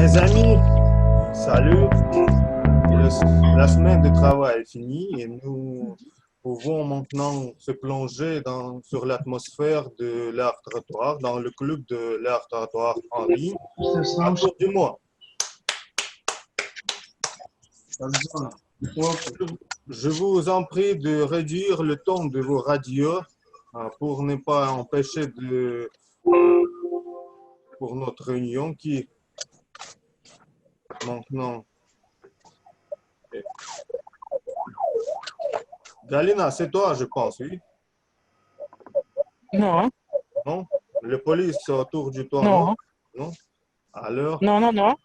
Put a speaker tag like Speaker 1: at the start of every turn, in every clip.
Speaker 1: Mes amis, salut. La semaine de travail est finie et nous pouvons maintenant se plonger sur l'atmosphère de l'art trottoir dans le club de l'art trottoir en ligne. À tour du mois. Je vous en prie de réduire le ton de vos radios pour ne pas empêcher pour notre réunion qui maintenant. Galina, c'est toi, je pense, oui?
Speaker 2: Non,
Speaker 1: Non? Le police autour du toit, non?
Speaker 2: non,
Speaker 1: Non? Alors,
Speaker 2: non, non, non.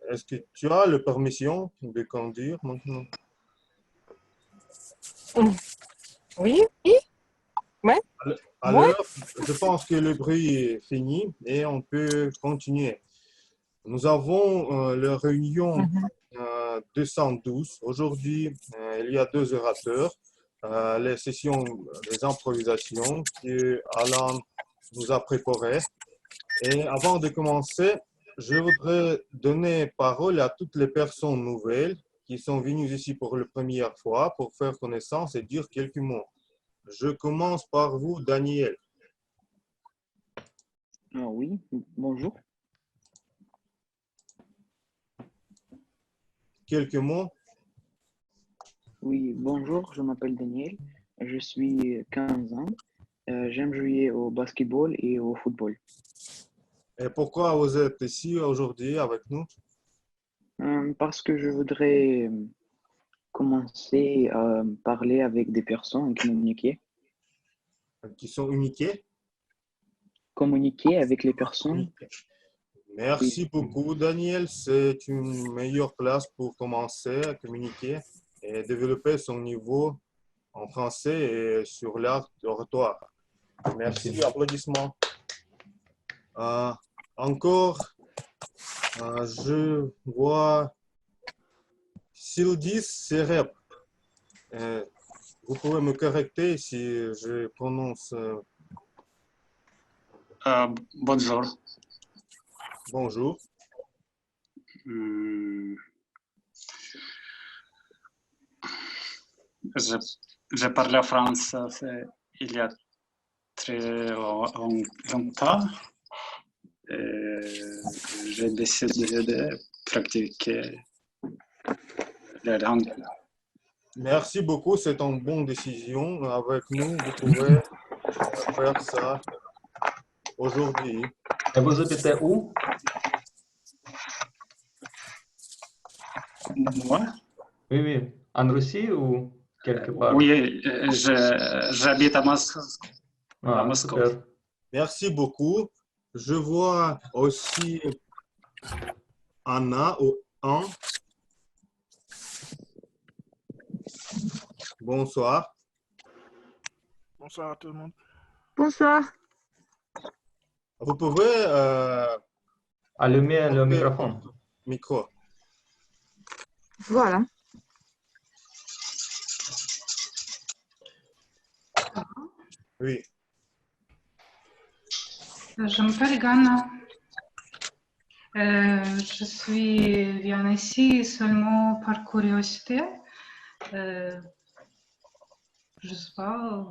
Speaker 1: est-ce que tu as la permission de conduire maintenant?
Speaker 2: Oui, oui, ouais, ouais.
Speaker 1: Alors, je pense que le bruit est fini et on peut continuer. Nous avons la réunion
Speaker 2: Mhm.
Speaker 1: 212. Aujourd'hui, il y a deux orateurs. Les sessions, les improvisations que Alan nous a préparées. Et avant de commencer, je voudrais donner parole à toutes les personnes nouvelles qui sont venues ici pour la première fois pour faire connaissance et dire quelques mots. Je commence par vous, Daniel.
Speaker 3: Ah oui, bonjour.
Speaker 1: Quelques mots.
Speaker 3: Oui, bonjour, je m'appelle Daniel. Je suis 15 ans. J'aime jouer au basketball et au football.
Speaker 1: Et pourquoi vous êtes ici aujourd'hui avec nous?
Speaker 3: Parce que je voudrais commencer à parler avec des personnes et
Speaker 1: Qui sont uniqués?
Speaker 3: communiquer avec les personnes. Oui,
Speaker 1: Merci beaucoup, Daniel. C'est une meilleure place pour commencer à communiquer et développer son niveau en français et sur l'art oratoire. Merci, applaudissements. Euh, encore, je vois Sildis Serep. Vous pouvez me correcter si je prononce
Speaker 4: Bonjour.
Speaker 1: bonjour.
Speaker 4: Hmm, Je, je parlais français il y a très longtemps et j'ai décidé de pratiquer la langue.
Speaker 1: Merci beaucoup, c'est une bonne décision. Avec nous, vous pouvez faire ça aujourd'hui.
Speaker 5: Et vous habitez où?
Speaker 4: Moi?
Speaker 5: Oui, oui. En Russie ou quelque part?
Speaker 4: Oui, j'habite à Moscou. À
Speaker 5: Ah,
Speaker 4: Moscou.
Speaker 5: super.
Speaker 1: Merci beaucoup. Je vois aussi Anna ou Anne. Bonsoir.
Speaker 6: Bonsoir à tout le monde.
Speaker 2: Bonsoir.
Speaker 1: Vous pouvez
Speaker 5: Allumez le
Speaker 1: monter
Speaker 5: microphone.
Speaker 1: votre micro.
Speaker 2: Voilà.
Speaker 1: Oui.
Speaker 7: Je m'appelle Ghana. Je viens ici seulement par curiosité. Je sais pas,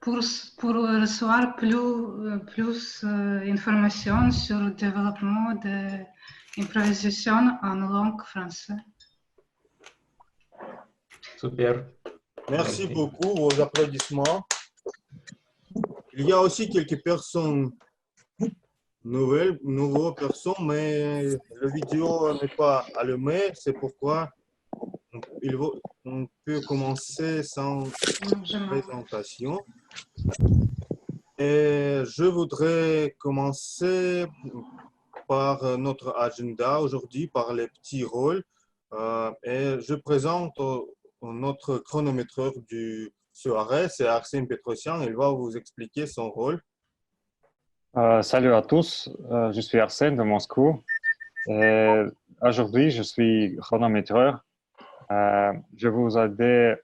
Speaker 7: pour recevoir plus d'informations sur le développement de l'improvisation en langue française.
Speaker 5: Super.
Speaker 1: Merci beaucoup, vos applaudissements. Il y a aussi quelques personnes nouvelles personnes, mais la vidéo n'est pas allumée. C'est pourquoi on peut commencer sans présentation. Et je voudrais commencer par notre agenda aujourd'hui, par les petits rôles. Et je présente notre chronométreur du soirée, c'est Arsène Petrosian. Il va vous expliquer son rôle.
Speaker 8: Salut à tous, je suis Arsène de Moscou. Et aujourd'hui, je suis chronométreur. Je vous aider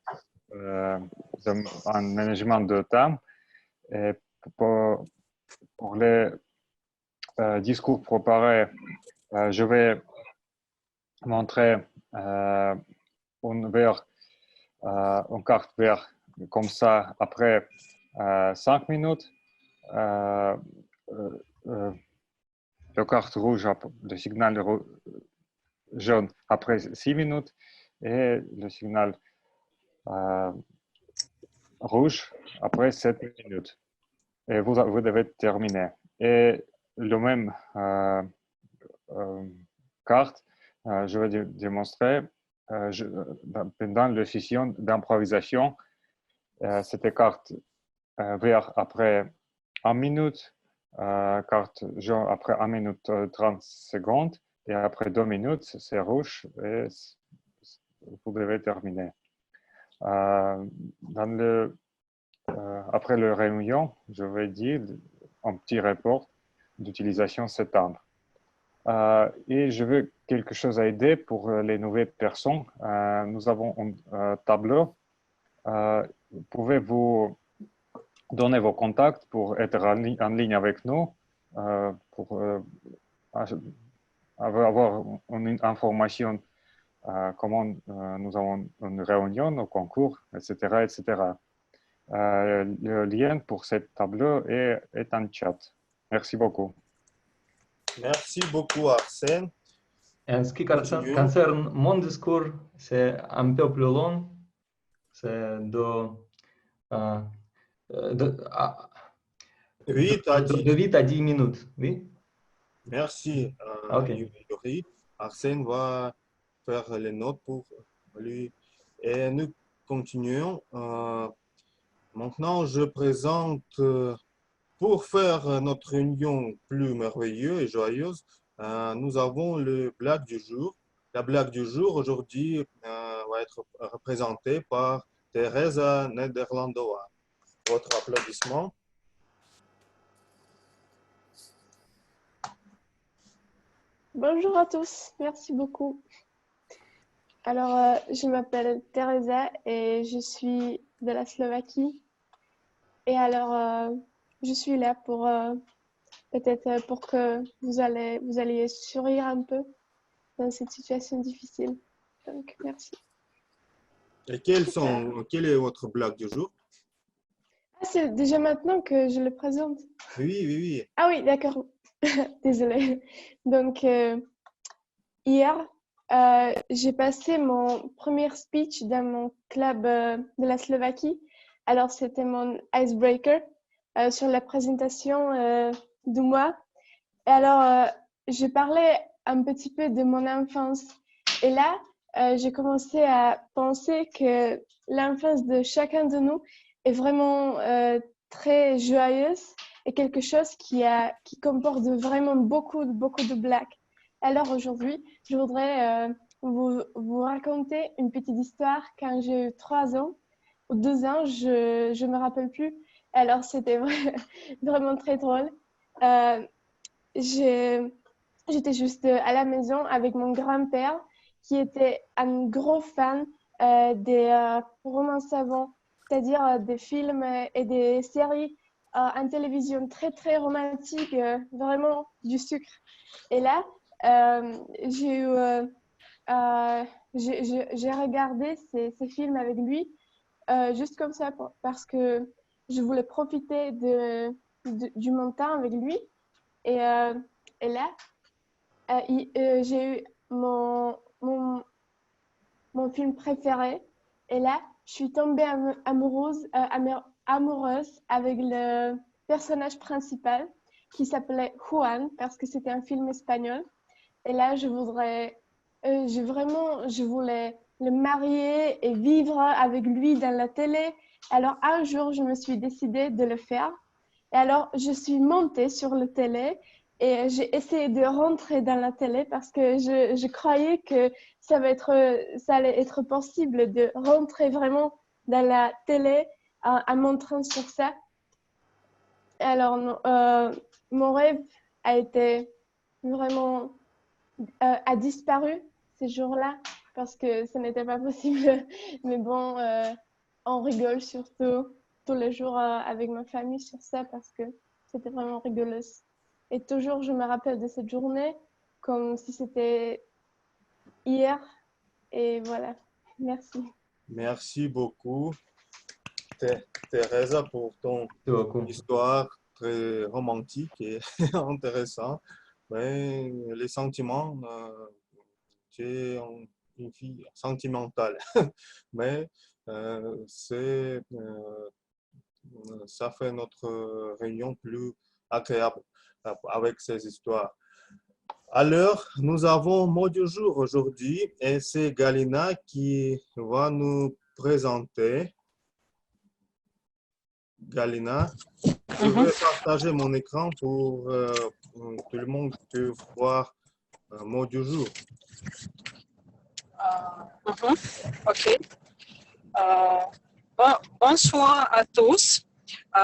Speaker 8: en management de temps. Et pour les discours préparés, je vais montrer une carte verte comme ça après 5 minutes. Le carte rouge, le signal jaune après 6 minutes et le signal rouge après 7 minutes. Et vous devez terminer. Et le même carte, je vais démontrer dans la session d'improvisation. Cette carte vert après 1 minute, carte jaune après 1 minute 30 secondes, et après 2 minutes, c'est rouge et vous devez terminer. Après la réunion, je vais dire un petit rapport d'utilisation septembre. Et je veux quelque chose à aider pour les nouvelles personnes. Nous avons un tableau. Pouvez-vous donner vos contacts pour être en ligne avec nous, pour avoir une information comment nous avons une réunion, un concours, etc., etc. Le lien pour ce tableau est en chat. Merci beaucoup.
Speaker 1: Merci beaucoup, Arsène.
Speaker 5: En ce qui concerne mon discours, c'est un peu plus long. C'est de
Speaker 1: 8 à 10.
Speaker 5: de 8 à 10 minutes. Oui?
Speaker 1: Merci,
Speaker 5: Ok.
Speaker 1: Yuri. Arsène va faire les notes pour lui. Et nous continuons. Maintenant, je présente, pour faire notre réunion plus merveilleuse et joyeuse, nous avons le blague du jour. La blague du jour aujourd'hui va être représentée par Teresa Nederlandova. Votre applaudissement.
Speaker 9: Bonjour à tous, merci beaucoup. Alors, je m'appelle Teresa et je suis de la Slovaquie. Et alors, je suis là pour peut-être pour que vous alliez sourire un peu dans cette situation difficile. Donc, merci.
Speaker 1: Et quelle est votre blague du jour?
Speaker 9: Ah, c'est déjà maintenant que je le présente.
Speaker 1: Oui, oui, oui.
Speaker 9: Ah oui, d'accord. Désolée. Donc, hier, j'ai passé mon premier speech dans mon club de la Slovaquie. Alors, c'était mon icebreaker sur la présentation de moi. Et alors, je parlais un petit peu de mon enfance. Et là, j'ai commencé à penser que l'enfance de chacun de nous est vraiment très joyeuse et quelque chose qui comporte vraiment beaucoup de blagues. Alors aujourd'hui, je voudrais vous raconter une petite histoire quand j'ai eu 3 ans ou 2 ans, je me rappelle plus. Alors c'était vraiment très drôle. J'étais juste à la maison avec mon grand-père qui était un gros fan des romans savants, c'est-à-dire des films et des séries en télévision très romantiques, vraiment du sucre. Et là, j'ai regardé ces films avec lui juste comme ça parce que je voulais profiter du mon temps avec lui. Et là, j'ai eu mon film préféré. Et là, je suis tombée amoureuse avec le personnage principal qui s'appelait Juan parce que c'était un film espagnol. Et là, je voulais le marier et vivre avec lui dans la télé. Alors, un jour, je me suis décidée de le faire. Et alors, je suis montée sur la télé et j'ai essayé de rentrer dans la télé parce que je croyais que ça allait être possible de rentrer vraiment dans la télé en montrant sur ça. Alors, mon rêve a disparu ces jours-là parce que ce n'était pas possible. Mais bon, on rigole surtout tous les jours avec ma famille sur ça parce que c'était vraiment rigolo. Et toujours, je me rappelle de cette journée comme si c'était hier. Et voilà, merci.
Speaker 1: Merci beaucoup, Teresa, pour ton
Speaker 5: Merci beaucoup.
Speaker 1: histoire très romantique et intéressante. Mais les sentiments, tu es une fille sentimentale. Mais ça fait notre réunion plus agréable avec ces histoires. Alors, nous avons mot du jour aujourd'hui et c'est Galina qui va nous présenter. Galina, je vais partager mon écran pour tout le monde peut voir mot du jour.
Speaker 2: OK. Bonsoir à tous.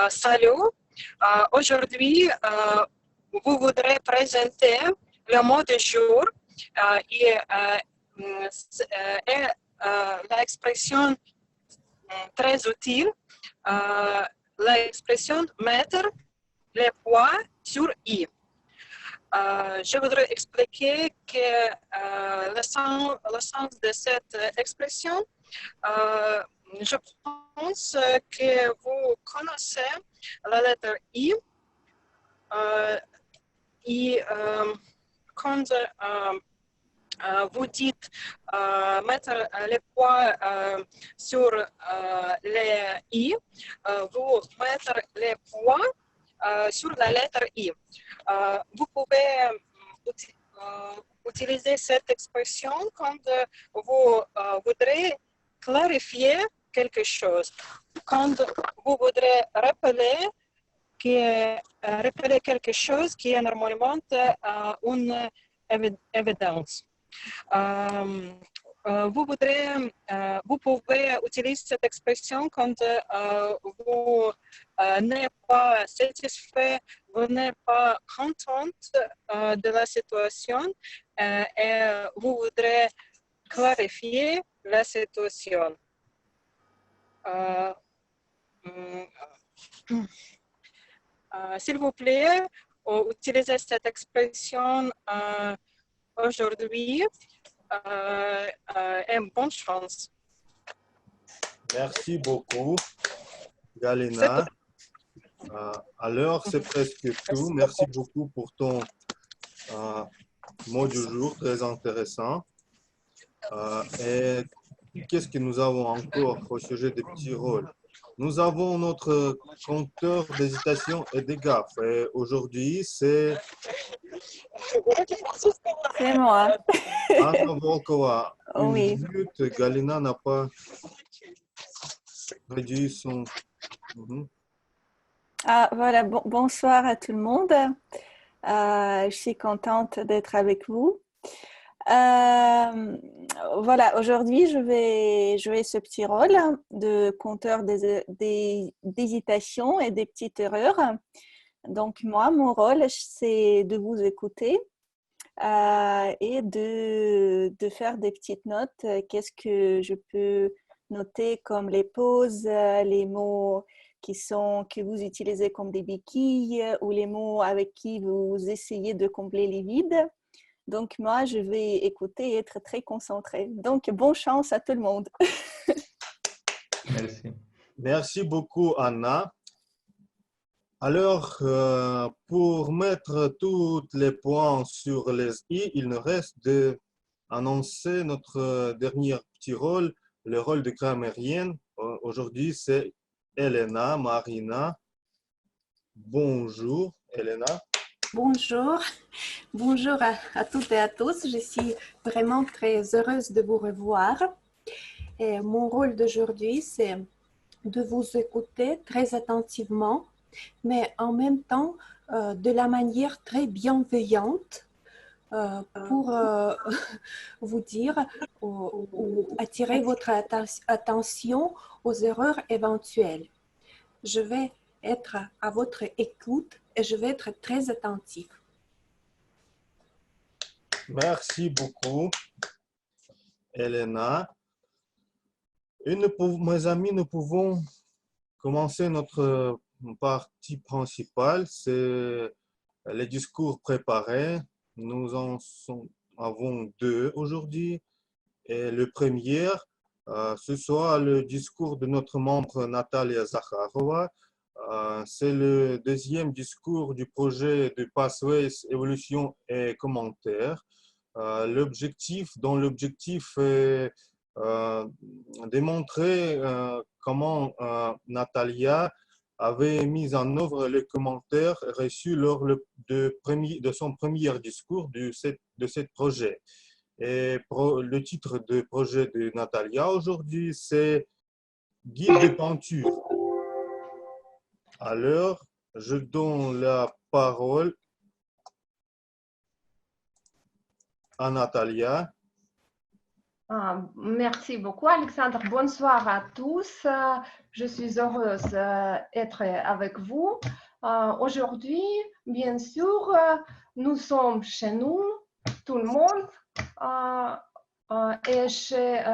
Speaker 2: Salut. Aujourd'hui, vous voudrez présenter le mot du jour et l'expression très utile, l'expression mettre les points sur i. Je voudrais expliquer que le sens de cette expression, je pense que vous connaissez la lettre I. Et quand vous dites mettre les points sur les I, vous mettez les points sur la lettre I. Vous pouvez utiliser cette expression quand vous voudrez clarifier quelque chose, quand vous voudrez rappeler quelque chose qui est normalement une évidence. Vous pouvez utiliser cette expression quand vous n'êtes pas satisfait, vous n'êtes pas contente de la situation et vous voudrez clarifier la situation. S'il vous plaît, utilisez cette expression aujourd'hui et bonne chance.
Speaker 1: Merci beaucoup, Galina. Alors, c'est presque tout. Merci beaucoup pour ton mot du jour, très intéressant. Et qu'est-ce que nous avons encore au sujet des petits rôles? Nous avons notre compteur d'hésitation et des gaffes. Et aujourd'hui, c'est
Speaker 10: moi.
Speaker 1: Anna Volkova.
Speaker 10: Oui.
Speaker 1: Une minute, Galina n'a pas réduit son...
Speaker 10: Voilà, bonsoir à tout le monde. Je suis contente d'être avec vous. Voilà, aujourd'hui, je vais jouer ce petit rôle de compteur d'hésitation et des petites erreurs. Donc, moi, mon rôle, c'est de vous écouter et de faire des petites notes. Qu'est-ce que je peux noter comme les pauses, les mots que vous utilisez comme des béquilles ou les mots avec qui vous essayez de combler les vides. Donc, moi, je vais écouter et être très concentrée. Donc, bonne chance à tout le monde.
Speaker 5: Merci.
Speaker 1: Merci beaucoup, Anna. Alors, pour mettre tous les points sur les i, il nous reste d'annoncer notre dernier petit rôle, le rôle de grammairienne. Aujourd'hui, c'est Elena Marina. Bonjour, Elena.
Speaker 11: Bonjour, bonjour à toutes et à tous. Je suis vraiment très heureuse de vous revoir. Et mon rôle d'aujourd'hui, c'est de vous écouter très attentivement, mais en même temps de la manière très bienveillante pour vous dire ou attirer votre attention aux erreurs éventuelles. Je vais être à votre écoute et je vais être très attentive.
Speaker 1: Merci beaucoup, Elena. Mes amis, nous pouvons commencer notre partie principale, c'est les discours préparés. Nous avons deux aujourd'hui. Et le premier, ce soit le discours de notre membre Natalia Zakharova. C'est le deuxième discours du projet de Pathways, évolution et commentaires. L'objectif est démontrer comment Natalia avait mis en œuvre les commentaires reçus lors de son premier discours de ce projet. Et le titre de projet de Natalia aujourd'hui, c'est Guide de peinture. Alors, je donne la parole à Natalia.
Speaker 12: Merci beaucoup, Alexandre. Bonsoir à tous. Je suis heureuse d'être avec vous. Aujourd'hui, bien sûr, nous sommes chez nous, tout le monde, et chez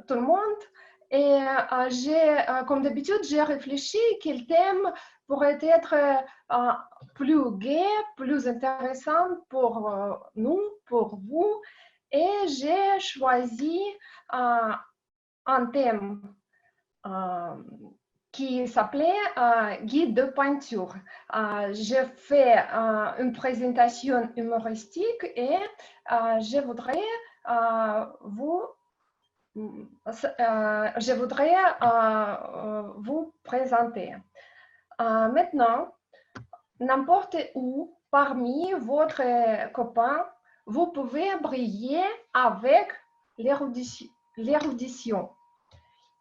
Speaker 12: tout le monde. Et comme d'habitude, j'ai réfléchi quel thème pourrait être plus gai, plus intéressant pour nous, pour vous. Et j'ai choisi un thème qui s'appelait Guide de peinture. J'ai fait une présentation humoristique et je voudrais vous présenter. Maintenant, n'importe où parmi votre copains, vous pouvez briller avec l'érudition.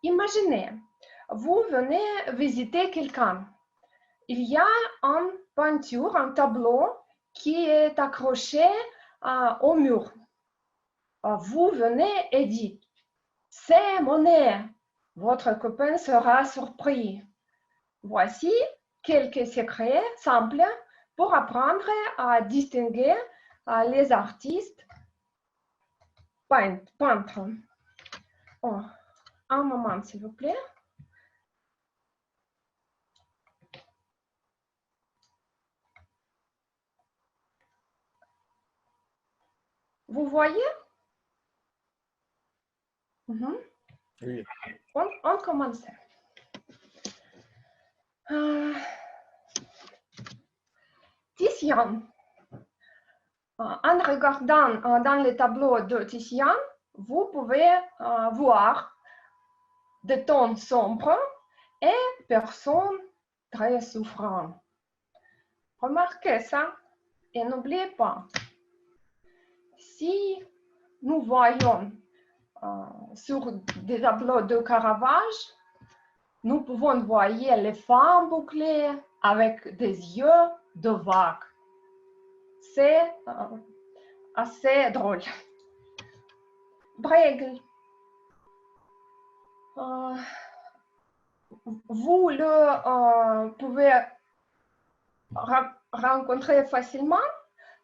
Speaker 12: Imaginez, vous venez visiter quelqu'un. Il y a une peinture, un tableau qui est accroché au mur. Vous venez et dites, c'est Monet. Votre copain sera surpris. Voici quelques secrets simples pour apprendre à distinguer les artistes peintres. Oh, un moment, s'il vous plaît. Vous voyez?
Speaker 1: Oui.
Speaker 12: On commence. Titien. En regardant dans le tableau de Titien, vous pouvez voir des tons sombres et personnes très souffrantes. Remarquez ça et n'oubliez pas, si nous voyons sur des tableaux de Caravage, nous pouvons voir les femmes bouclées avec des yeux de vague. C'est assez drôle. Bruegel. Vous le pouvez rencontrer facilement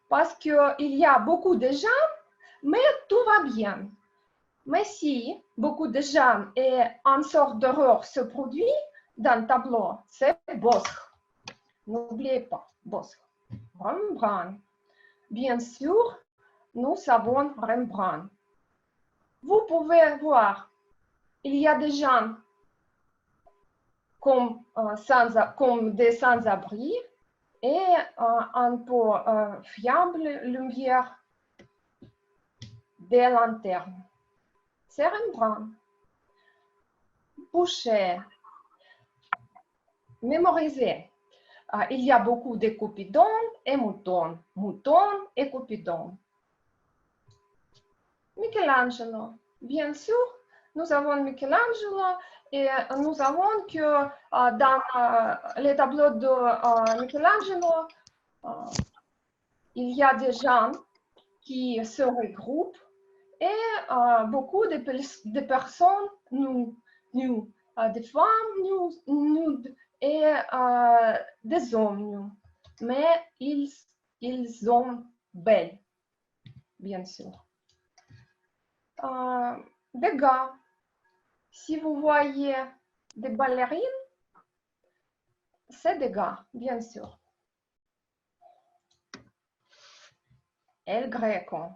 Speaker 12: parce qu'il y a beaucoup de gens, mais tout va bien. Mais si beaucoup de gens et une sorte d'erreur se produit dans le tableau, c'est Bosc. N'oubliez pas, Bosc. Rembrandt. Bien sûr, nous savons Rembrandt. Vous pouvez voir, il y a des gens comme des sans-abri et un peu fiable lumière des lanternes. C'est Rembrandt. Boucher. Mémorisez. Il y a beaucoup de Cupidon et Mouton. Mouton et Cupidon. Michelangelo. Bien sûr, nous avons Michelangelo et nous avons que dans les tableaux de Michelangelo, il y a des gens qui se regroupent et beaucoup de personnes nues, des femmes nudes et des hommes nus. Mais ils sont belles, bien sûr. Des gars, si vous voyez des ballerines, c'est des gars, bien sûr. El Greco.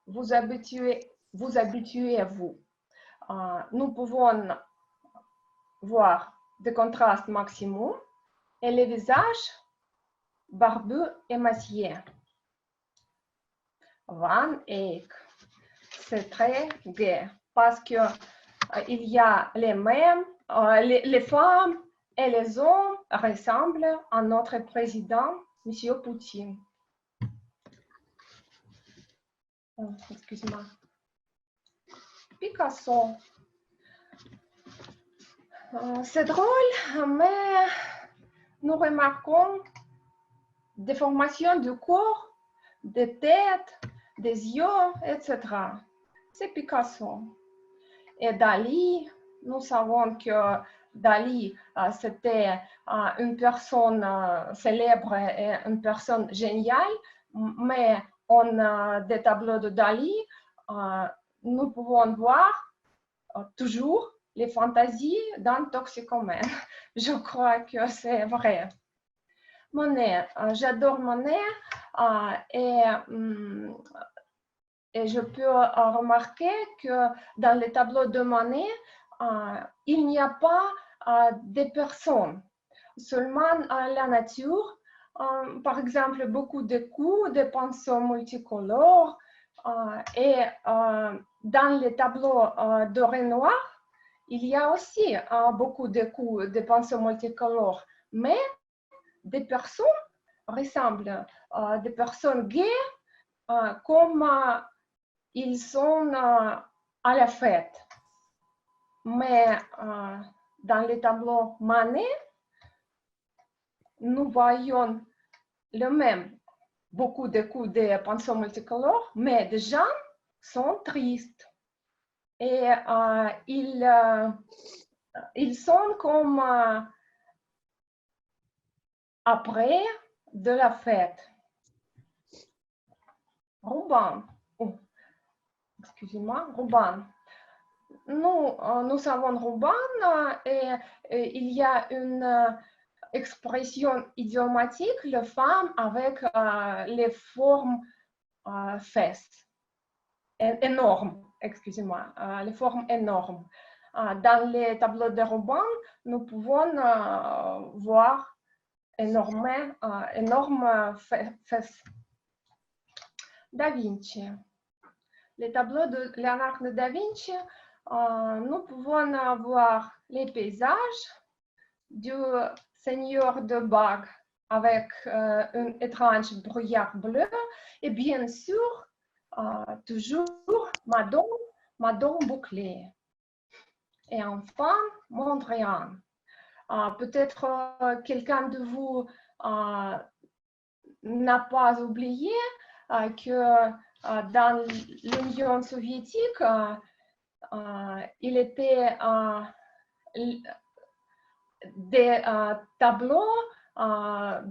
Speaker 12: Vous habituez-vous. Nous pouvons voir des contrastes maximaux et les visages barbus et maciés. Van Eyck. C'est très gai parce que il y a les mêmes, les femmes et les hommes ressemblent à notre président, M. Poutine. Excuse-moi. Picasso. C'est drôle, mais nous remarquons des formations du corps, des têtes, des yeux, etc. C'est Picasso. Et Dali, nous savons que Dali, c'était une personne célèbre et une personne géniale, mais des tableaux de Dali, nous pouvons voir toujours les fantaisies d'un toxicomane. Je crois que c'est vrai. Monet, j'adore Monet et je peux remarquer que dans les tableaux de Monet, il n'y a pas de personnes, seulement la nature. Par exemple, beaucoup de coups, de pinceaux multicolores et dans les tableaux de Renoir, il y a aussi beaucoup de coups, de pinceaux multicolores, mais des personnes ressemblent à des personnes gays comme ils sont à la fête. Mais dans les tableaux Manet, nous voyons le même, beaucoup de coups de pinceaux multicolores, mais les gens sont tristes. Et ils sont comme après de la fête. Ruban. Excusez-moi, Ruban. Nous savons Ruban et il y a une expression idiomatique, la femme avec les formes fesses, énormes, excusez-moi, les formes énormes. Dans les tableaux de Ruban, nous pouvons voir énormes fesses. Da Vinci. Les tableaux de Léonard da Vinci, nous pouvons voir les paysages du Seigneur de Bague avec un étrange brouillard bleu et bien sûr, toujours Madone bouclée. Et enfin, Mondrian. Peut-être quelqu'un de vous n'a pas oublié que dans l'Union soviétique, il était des tableaux dans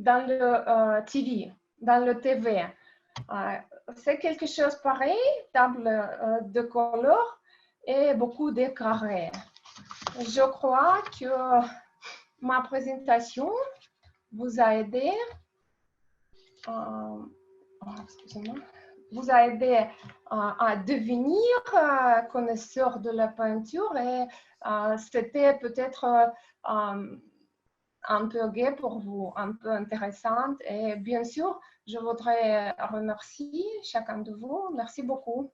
Speaker 12: le TV, dans le TV. C'est quelque chose pareil, table de couleurs et beaucoup de carrés. Je crois que ma présentation vous a aidé. Vous a aidé à devenir connaisseur de la peinture et c'était peut-être un peu gai pour vous, un peu intéressant. Et bien sûr, je voudrais remercier chacun de vous. Merci beaucoup.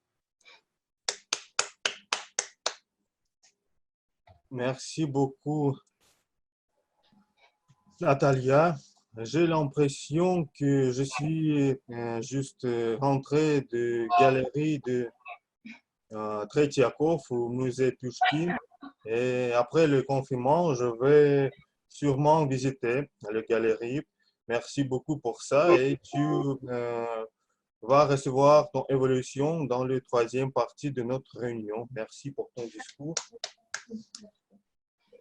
Speaker 1: Merci beaucoup, Natalia. J'ai l'impression que je suis juste rentré de galerie de Tretiakov au musée Pushkin. Et après le confinement, je vais sûrement visiter la galerie. Merci beaucoup pour ça. Et tu vas recevoir ton évolution dans la troisième partie de notre réunion. Merci pour ton discours.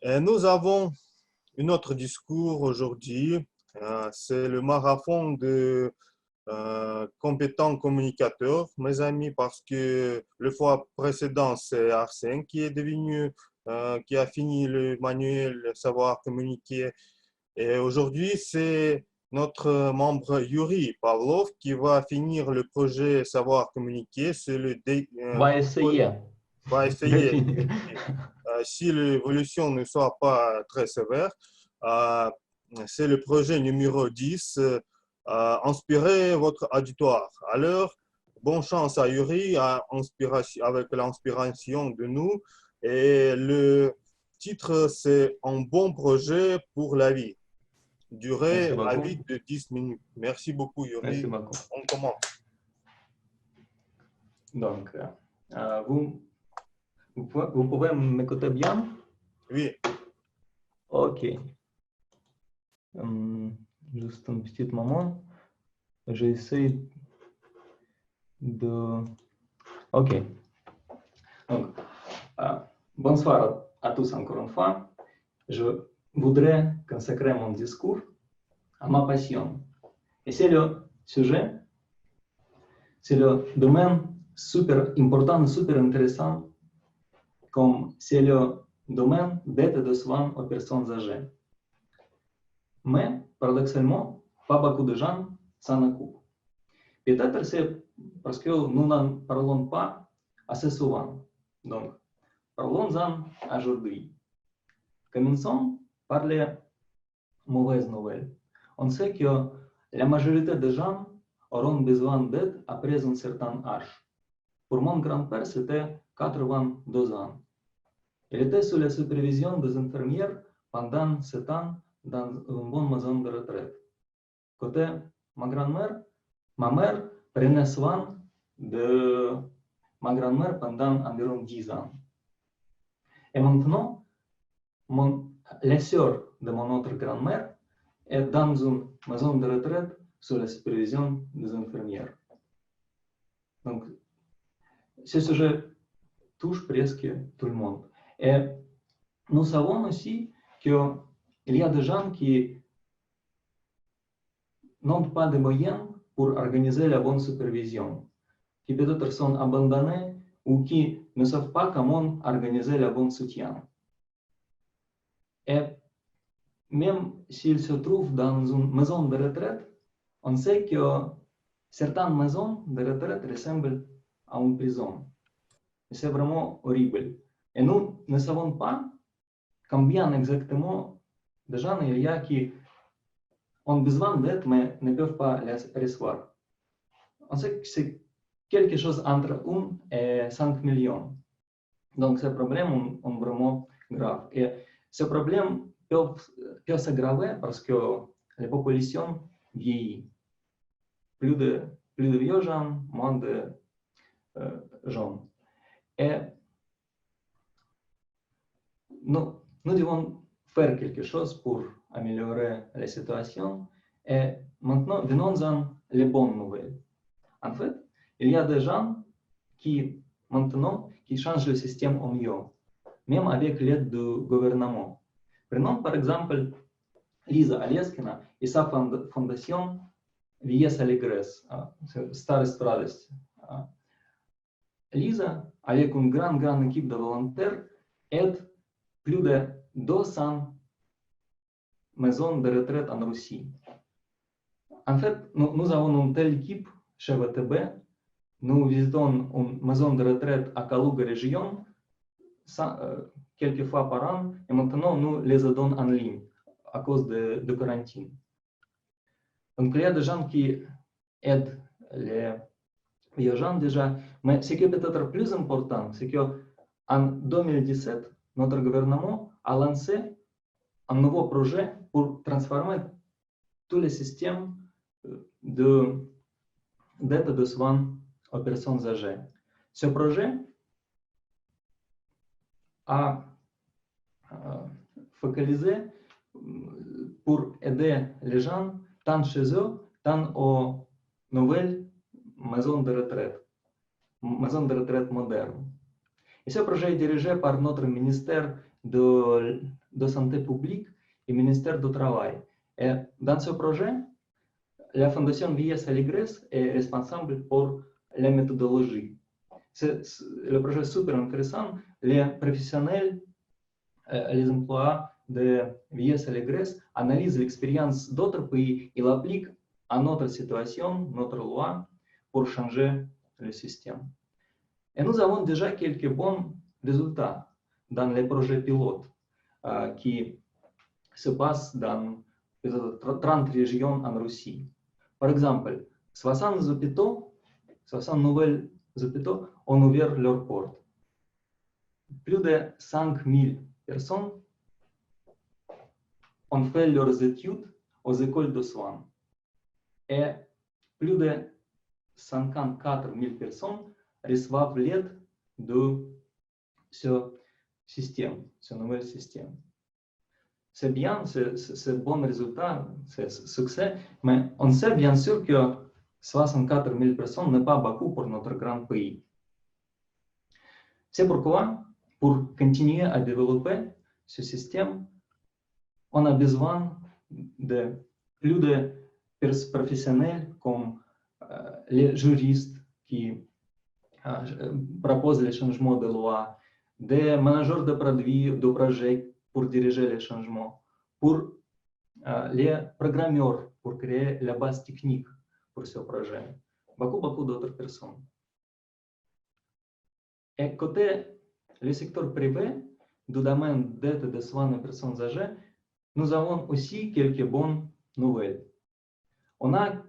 Speaker 1: Et nous avons un autre discours aujourd'hui. C'est le marathon de compétents communicateurs, mes amis, parce que le fois précédent, c'est Arsène qui est devenu, qui a fini le manuel Savoir communiquer. Et aujourd'hui, c'est notre membre Yuri Pavlov qui va finir le projet Savoir communiquer. C'est le
Speaker 5: Va essayer.
Speaker 1: va essayer. Si l'évolution ne soit pas très sévère, c'est le projet numéro 10, inspirez votre auditoire. Alors, bonne chance à Yuri avec l'inspiration de nous. Et le titre, c'est Un bon projet pour la vie. Durée à vie de 10 minutes. Merci beaucoup, Yuri.
Speaker 5: Merci beaucoup.
Speaker 1: On commence.
Speaker 5: Donc, vous pouvez m'écouter bien?
Speaker 1: Oui.
Speaker 5: Ok. Juste un petit moment. J'essaie de... Ok. Donc, bonsoir à tous encore une fois. Je voudrais consacrer mon discours à ma passion. Et c'est le sujet, c'est le domaine super important, super intéressant, comme c'est le domaine d'aide de soins aux personnes âgées. Mais, paradoxalement, pas beaucoup de gens s'en occupent. Peut-être c'est parce que nous n'en parlons pas assez souvent. Donc, parlons-en aujourd'hui. Commençons par les mauvaises nouvelles. On sait que la majorité des gens auront besoin d'aide après un certain âge. Pour mon grand-père, c'était 82 ans. Il était sous la supervision des infirmières pendant 7 ans dans une bonne maison de retraite. Côté ma grand-mère, ma mère prenait soin de ma grand-mère pendant environ 10 ans. Et maintenant, la sœur de mon autre grand-mère est dans une maison de retraite sous la supervision des infirmières. Donc, ce sujet touche presque tout le monde. Et nous savons aussi qu'il y a des gens qui n'ont pas de moyens pour organiser la bonne supervision, qui peut-être sont abandonnés ou qui ne savent pas comment organiser le bon soutien. Et même s'ils se trouvent dans une maison de retraite, on sait que certaines maisons de retraite ressemblent à une prison. C'est vraiment horrible. Et nous ne savons pas combien exactement de gens il y a qui ont besoin d'aide mais ne peuvent pas les recevoir. On sait que c'est quelque chose entre 1 et 5 millions. Donc, ce problème est vraiment grave. Et ce problème peut s'aggraver parce que la population vieillit. Plus de vieux gens, moins de jeunes. Et nous devons faire quelque chose pour améliorer la situation. Et maintenant, venons-en les bonnes nouvelles. En fait, il y a des gens qui, maintenant, qui changent le système au mieux, même avec l'aide du gouvernement. Prenons par exemple Lisa Aleskina et sa fondation Vies Alegres, Starost Radost. Lisa, avec une grande équipe de volontaires, aide plus de 200 maisons de retraite en Russie. En fait, nous avons une telle équipe chez VTB. Nous visitons une maison de retraite à Kaluga région quelques fois par an et maintenant nous les aidons en ligne à cause de quarantaine. Donc il y a des gens qui aident les gens déjà, mais ce qui est peut-être plus important, c'est qu'en 2017, notre gouvernement a lancé un nouveau projet pour transformer tout le système d'aide de soins aux personnes âgées. Ce projet a focalisé pour aider les gens tant chez eux, tant aux nouvelles maisons de retraite modernes. Et ce projet est dirigé par notre ministère de Santé publique et ministère du Travail. Et dans ce projet, la Fondation Vies Alegres est responsable pour la méthodologie. Le projet est super intéressant. Les professionnels, les emplois de Vies Allegres analyse l'expérience d'autres pays et l'applique à notre situation, notre loi, pour changer le système. Et nous avons déjà quelques bons résultats dans les projets pilotes qui se passent dans 30 régions en Russie. Par exemple, 60 nouvelles hôpitaux ont ouvert leurs portes. Plus de 5000 personnes ont fait leurs études aux écoles de soins. Et plus de 54 000 personnes reçoivent l'aide de ce système, ce nouvel système. C'est bien, c'est bon résultat, c'est succès, mais on sait bien sûr que 64 000 personnes n'est pas beaucoup pour notre grand pays. C'est pourquoi, pour continuer à développer ce système, on a besoin de plus de professionnels comme les juristes qui proposent les changements de loi, des managers de produits, de projets pour diriger les changements, pour les programmeurs pour créer la base technique pour ce projet, beaucoup d'autres personnes. Et côté le secteur privé du domaine d'aide de soins aux personnes âgées, nous avons aussi quelques bonnes nouvelles. On a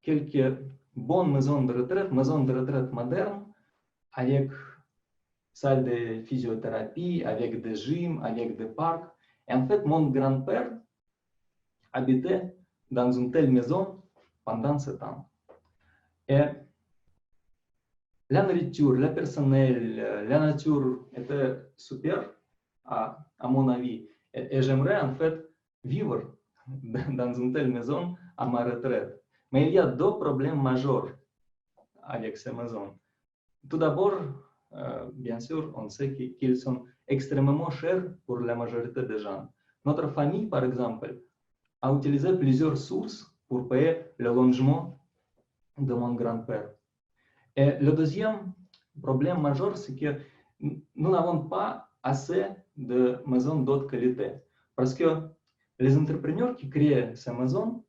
Speaker 5: quelques bonnes maisons de retraite modernes, avec salle de physiothérapie, avec des gyms, avec des parcs. Et en fait, mon grand-père habitait dans une telle maison pendant 7 ans. Et la nourriture, le personnel, la nature était super, à mon avis. Et j'aimerais en fait vivre dans une telle maison à ma retraite. Mais il y a 2 problèmes majeurs avec ces maisons. Tout d'abord, bien sûr, on sait qu'ils sont extrêmement chers pour la majorité des gens. Notre famille, par exemple, a utilisé plusieurs sources pour payer le logement de mon grand-père. Et le deuxième problème majeur, c'est que nous n'avons pas assez de maisons d'autre qualité. Parce que les entrepreneurs qui créent ces maisons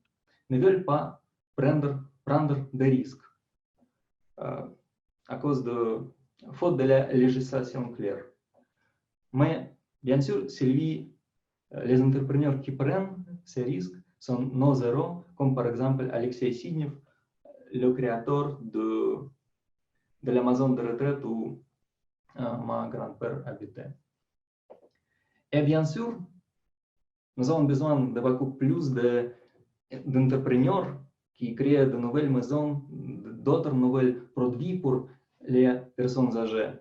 Speaker 5: ne veulent pas prendre des risques à cause de faute de la législation claire. Mais bien sûr, les entrepreneurs qui prennent ces risques sont nos héros, comme par exemple Alexei Sidnev, le créateur de la maison de retraite où mon grand-père habitait. Et bien sûr, nous avons besoin de beaucoup plus d'entrepreneurs qui créent de nouvelles maisons, d'autres nouveaux produits pour les personnes âgées,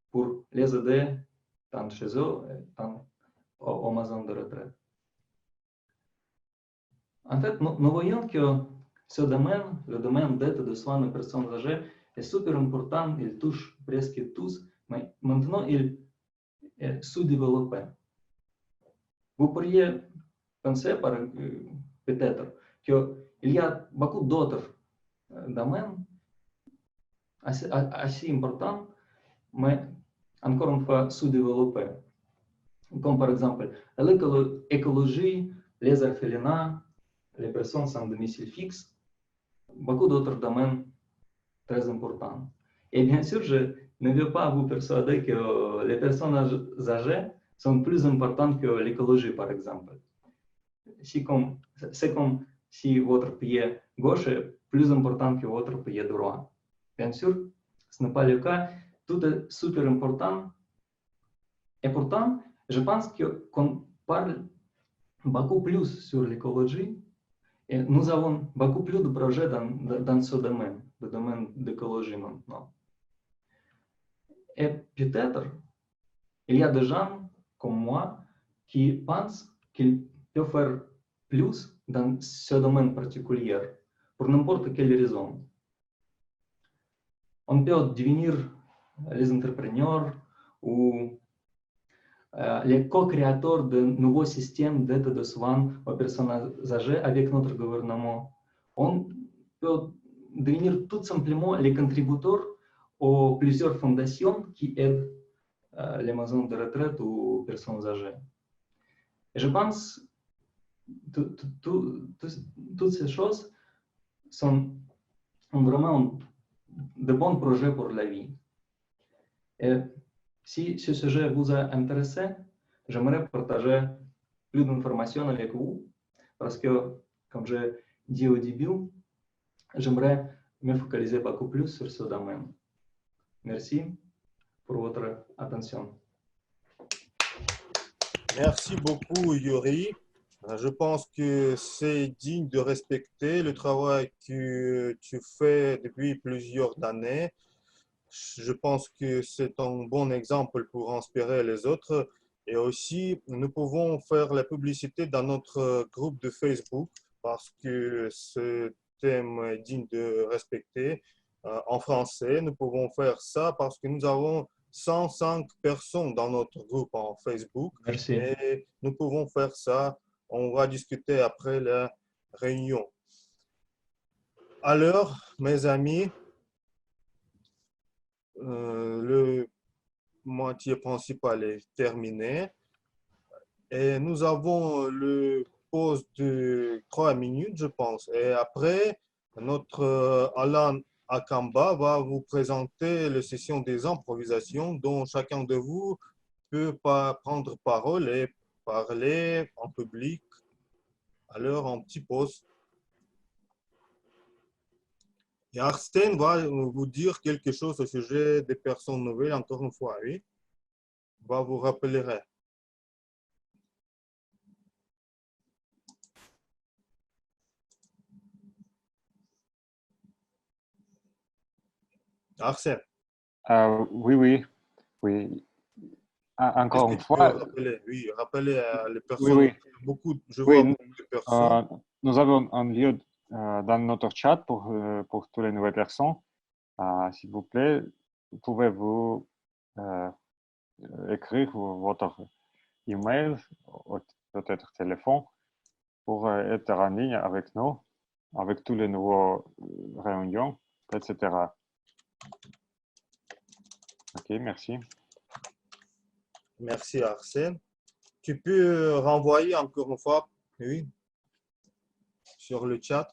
Speaker 5: pour les aider tant chez eux, tant aux maisons de retraite. En fait, nous voyons que ce domaine, le domaine d'aide de soins aux personnes âgées, est super important, il touche presque tous, mais maintenant il est sous-développé. Vous pourriez penser peut-être qu'il y a beaucoup d'autres domaines assez importants, mais encore une fois sous-développés. Comme par exemple l'écologie, les orphelinats, les personnes sans domicile fixe, beaucoup d'autres domaines très importants. Et bien sûr, je ne veux pas vous persuader que les personnes âgées sont plus importantes que l'écologie, par exemple. C'est comme si votre pied gauche est plus important que votre pied droit. Bien sûr, ce n'est pas le cas. Tout est super important. Et pourtant, je pense qu'on parle beaucoup plus sur l'écologie et nous avons beaucoup plus de projets dans ce domaine, le domaine d'écologie maintenant. Et peut-être, il y a des gens comme moi qui pensent qu'ils peuvent faire plus dans ce domaine particulier, pour n'importe quelle raison. On peut devenir les entrepreneurs ou les co-créateurs de nouveaux systèmes d'aide de soins aux personnes âgées avec notre gouvernement. On peut devenir tout simplement les contributeurs aux plusieurs fondations qui aident les maisons de retraite ou personnes âgées. Et je pense que toutes ces choses sont vraiment de bons projets pour la vie. Et si ce sujet vous a intéressé, j'aimerais partager plus d'informations avec vous parce que, comme je dis au début, j'aimerais me focaliser beaucoup plus sur ce domaine. Merci pour votre attention.
Speaker 1: Merci beaucoup, Yuri. Je pense que c'est digne de respecter le travail que tu fais depuis plusieurs années. Je pense que c'est un bon exemple pour inspirer les autres. Et aussi, nous pouvons faire la publicité dans notre groupe de Facebook parce que ce thème est digne de respecter. En français, nous pouvons faire ça parce que nous avons 105 personnes dans notre groupe en Facebook.
Speaker 5: Merci.
Speaker 1: Et nous pouvons faire ça. On va discuter après la réunion. Alors, mes amis, le moitié principal est terminé et nous avons le pause de 3 minutes, je pense. Et après, notre Alan Akamba va vous présenter la session des improvisations dont chacun de vous peut prendre parole et parler en public. Alors, en petite pause. Et Arsène va vous dire quelque chose au sujet des personnes nouvelles, encore une fois, oui. Va vous rappeler. Arsène.
Speaker 8: Oui. Encore une fois.
Speaker 1: Oui, rappeler à les personnes.
Speaker 8: Oui.
Speaker 1: Je vois beaucoup de personnes.
Speaker 8: Nous avons un lieu dans notre chat pour toutes les nouvelles personnes. S'il vous plaît, pouvez-vous écrire votre email, peut-être téléphone, pour être en ligne avec nous, avec tous les nouveaux réunions, etc. Ok, merci.
Speaker 1: Merci Arsène. Tu peux renvoyer encore une fois, oui, sur le chat.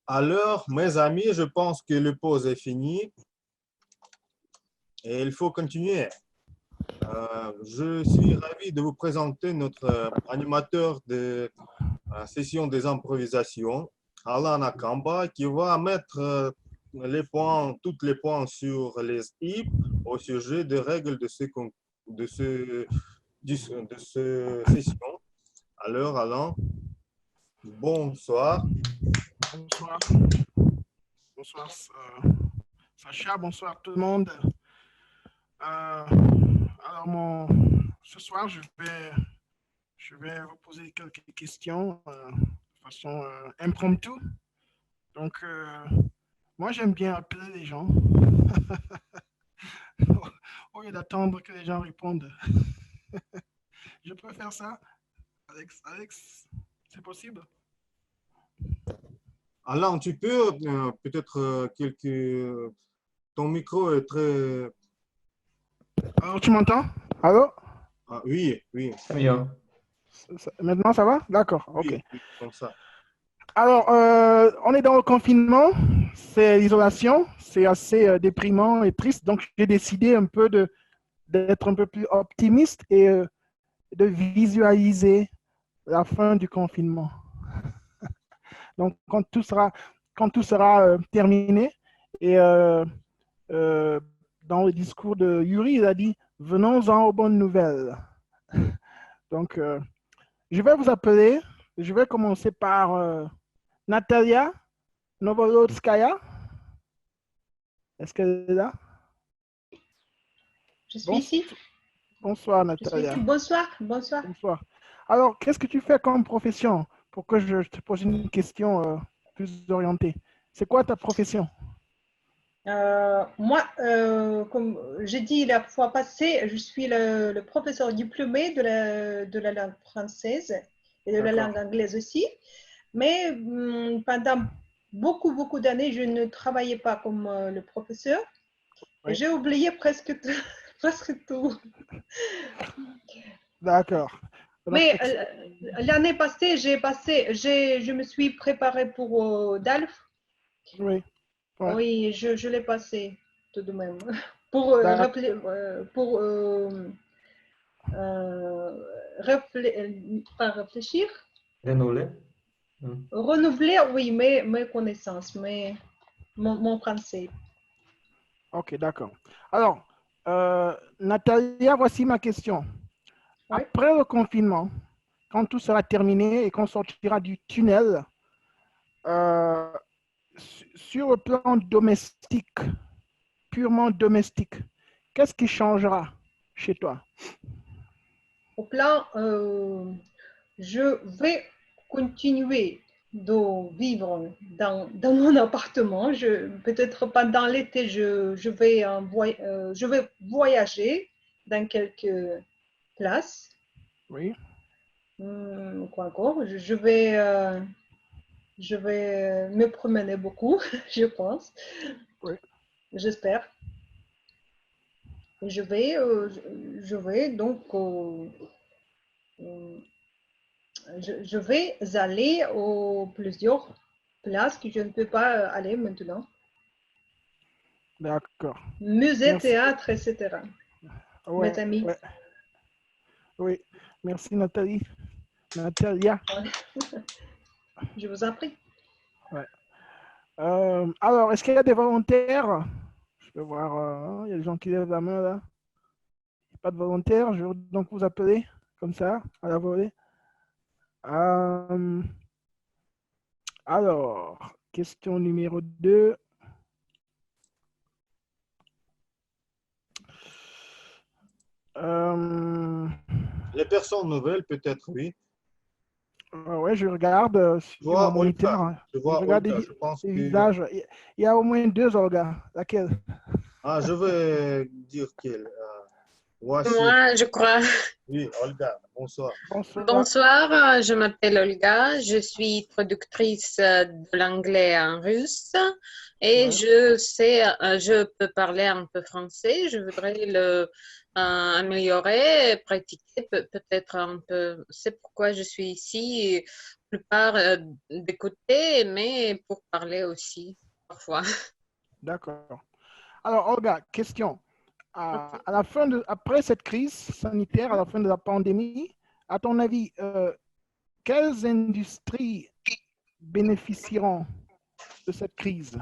Speaker 1: Alors, mes amis, je pense que le pause est fini et il faut continuer. Je suis ravi de vous présenter notre animateur de session des improvisations, Alan Akamba, qui va mettre tous les points sur les IP au sujet des règles de ce de cette session. Alors, Alain, bonsoir.
Speaker 6: Bonsoir. Bonsoir, Sacha. Bonsoir tout le monde. Alors, ce soir, je vais vous poser quelques questions de façon impromptue. Donc, moi, j'aime bien appeler les gens au lieu d'attendre que les gens répondent. Je peux faire ça, Alex, c'est possible?
Speaker 1: Alain, tu peux peut-être ton micro est très...
Speaker 6: Alors, tu m'entends? Allô?
Speaker 1: Ah, oui, oui.
Speaker 5: C'est mieux.
Speaker 6: Maintenant, ça va? D'accord, ok.
Speaker 1: Oui, oui, comme ça.
Speaker 6: Alors, on est dans le confinement, c'est l'isolation, c'est assez déprimant et triste. Donc, j'ai décidé un peu d'être un peu plus optimiste et de visualiser la fin du confinement. Donc, quand tout sera terminé, et dans le discours de Yuri, il a dit « Venons-en aux bonnes nouvelles ». Donc, je vais vous appeler, je vais commencer par Natalia Novolodskaya. Est-ce qu'elle est là?
Speaker 13: Je suis ici.
Speaker 6: Bonsoir,
Speaker 13: Je suis
Speaker 6: Natalia.
Speaker 13: ici. Bonsoir. Bonsoir.
Speaker 6: Bonsoir. Alors, qu'est-ce que tu fais comme profession pour que je te pose une question plus orientée? C'est quoi ta profession?
Speaker 13: Moi, comme j'ai dit la fois passée, je suis le professeur diplômé de la langue française et de la langue anglaise aussi. Mais pendant beaucoup d'années, je ne travaillais pas comme le professeur.
Speaker 6: Oui.
Speaker 13: J'ai oublié presque tout.
Speaker 6: D'accord.
Speaker 13: Mais l'année passée, je me suis préparée pour DALF.
Speaker 6: Oui. Ouais.
Speaker 13: Oui, je l'ai passé tout de même. Pour, pas réfléchir.
Speaker 5: Renouveler.
Speaker 13: Renouveler, oui, mes connaissances, mon français.
Speaker 6: Ok, d'accord. Alors, Natalia, voici ma question.
Speaker 13: Oui.
Speaker 6: Après le confinement, quand tout sera terminé et qu'on sortira du tunnel, sur le plan domestique, purement domestique, qu'est-ce qui changera chez toi?
Speaker 13: Au plan, je vais continuer de vivre dans mon appartement. Peut-être pendant l'été, je vais voyager dans quelques places.
Speaker 6: Oui.
Speaker 13: Quoi encore? Je vais me promener beaucoup, je pense.
Speaker 6: Oui.
Speaker 13: J'espère. Je vais donc je vais aller aux plusieurs places que je ne peux pas aller maintenant.
Speaker 6: D'accord.
Speaker 13: Musée,
Speaker 6: Merci.
Speaker 13: théâtre, etc.
Speaker 6: Ouais,
Speaker 13: Mes amis.
Speaker 6: ouais. Oui, merci Nathalie. Natalia.
Speaker 13: Je vous en prie.
Speaker 6: Ouais. Alors, est-ce qu'il y a des volontaires? Je peux voir, il y a des gens qui lèvent la main là. Pas de volontaires, je vais donc vous appeler comme ça, à la volée. Alors, question numéro 2.
Speaker 1: Les personnes nouvelles, peut-être, oui.
Speaker 6: Ouais, je regarde sur mon moniteur.
Speaker 1: Je vois
Speaker 6: regarde
Speaker 1: Olga, je pense
Speaker 6: les
Speaker 1: que...
Speaker 6: visages. Il y a au moins 2 Olga. Laquelle?
Speaker 1: Ah, je vais dire qu'elle. Voici.
Speaker 14: Moi, je crois.
Speaker 1: Oui, Olga, bonsoir.
Speaker 14: Bonsoir, je m'appelle Olga, je suis traductrice de l'anglais en russe et
Speaker 6: Ouais.
Speaker 14: je peux parler un peu français. Je voudrais le améliorer, pratiquer peut-être un peu. C'est pourquoi je suis ici, plus part d'écouter, mais pour parler aussi parfois.
Speaker 6: D'accord. Alors, Olga, question. À la fin après cette crise sanitaire, à la fin de la pandémie, à ton avis, quelles industries bénéficieront de cette crise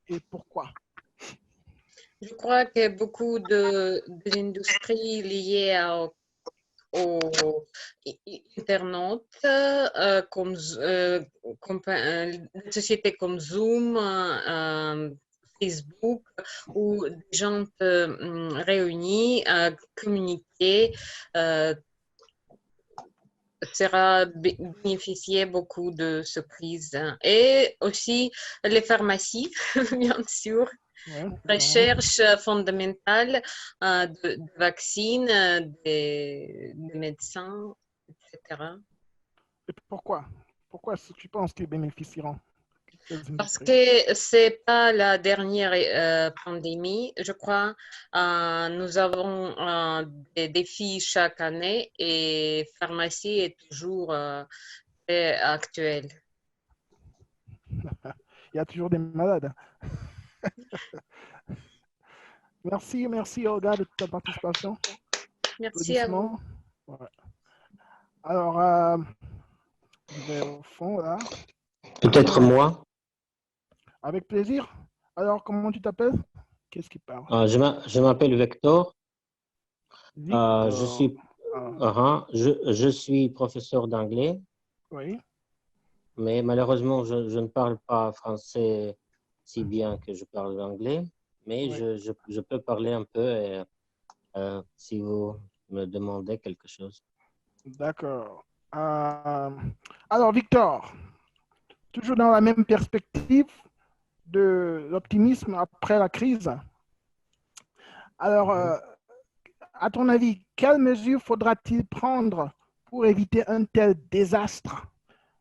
Speaker 6: et pourquoi?
Speaker 14: Je crois que beaucoup d'industries liées aux internautes, comme des sociétés comme Zoom, Facebook, où des gens réunis communiquer, sera bénéficier beaucoup de surprises. Et aussi les pharmacies, bien sûr, recherche fondamentale de vaccins, des médecins, etc.
Speaker 6: Et pourquoi? Pourquoi est-ce que tu penses qu'ils bénéficieront?
Speaker 14: Parce que c'est pas la dernière pandémie, je crois. Nous avons des défis chaque année et pharmacie est toujours très actuelle.
Speaker 6: Il y a toujours des malades. Merci Olga de ta participation.
Speaker 14: Merci à vous.
Speaker 6: Applaudissements. Ouais. Alors, je vais au fond là.
Speaker 15: Peut-être moi.
Speaker 6: Avec plaisir. Alors, comment tu t'appelles? Qu'est-ce qui parle?
Speaker 15: Je m'appelle Vector.
Speaker 6: Victor.
Speaker 15: Je suis professeur d'anglais.
Speaker 6: Oui.
Speaker 15: Mais malheureusement, je ne parle pas français si bien que je parle l'anglais. Mais
Speaker 6: Oui.
Speaker 15: je peux parler un peu si vous me demandez quelque chose.
Speaker 6: D'accord. Alors, Victor, toujours dans la même perspective de l'optimisme après la crise. Alors, à ton avis, quelles mesures faudra-t-il prendre pour éviter un tel désastre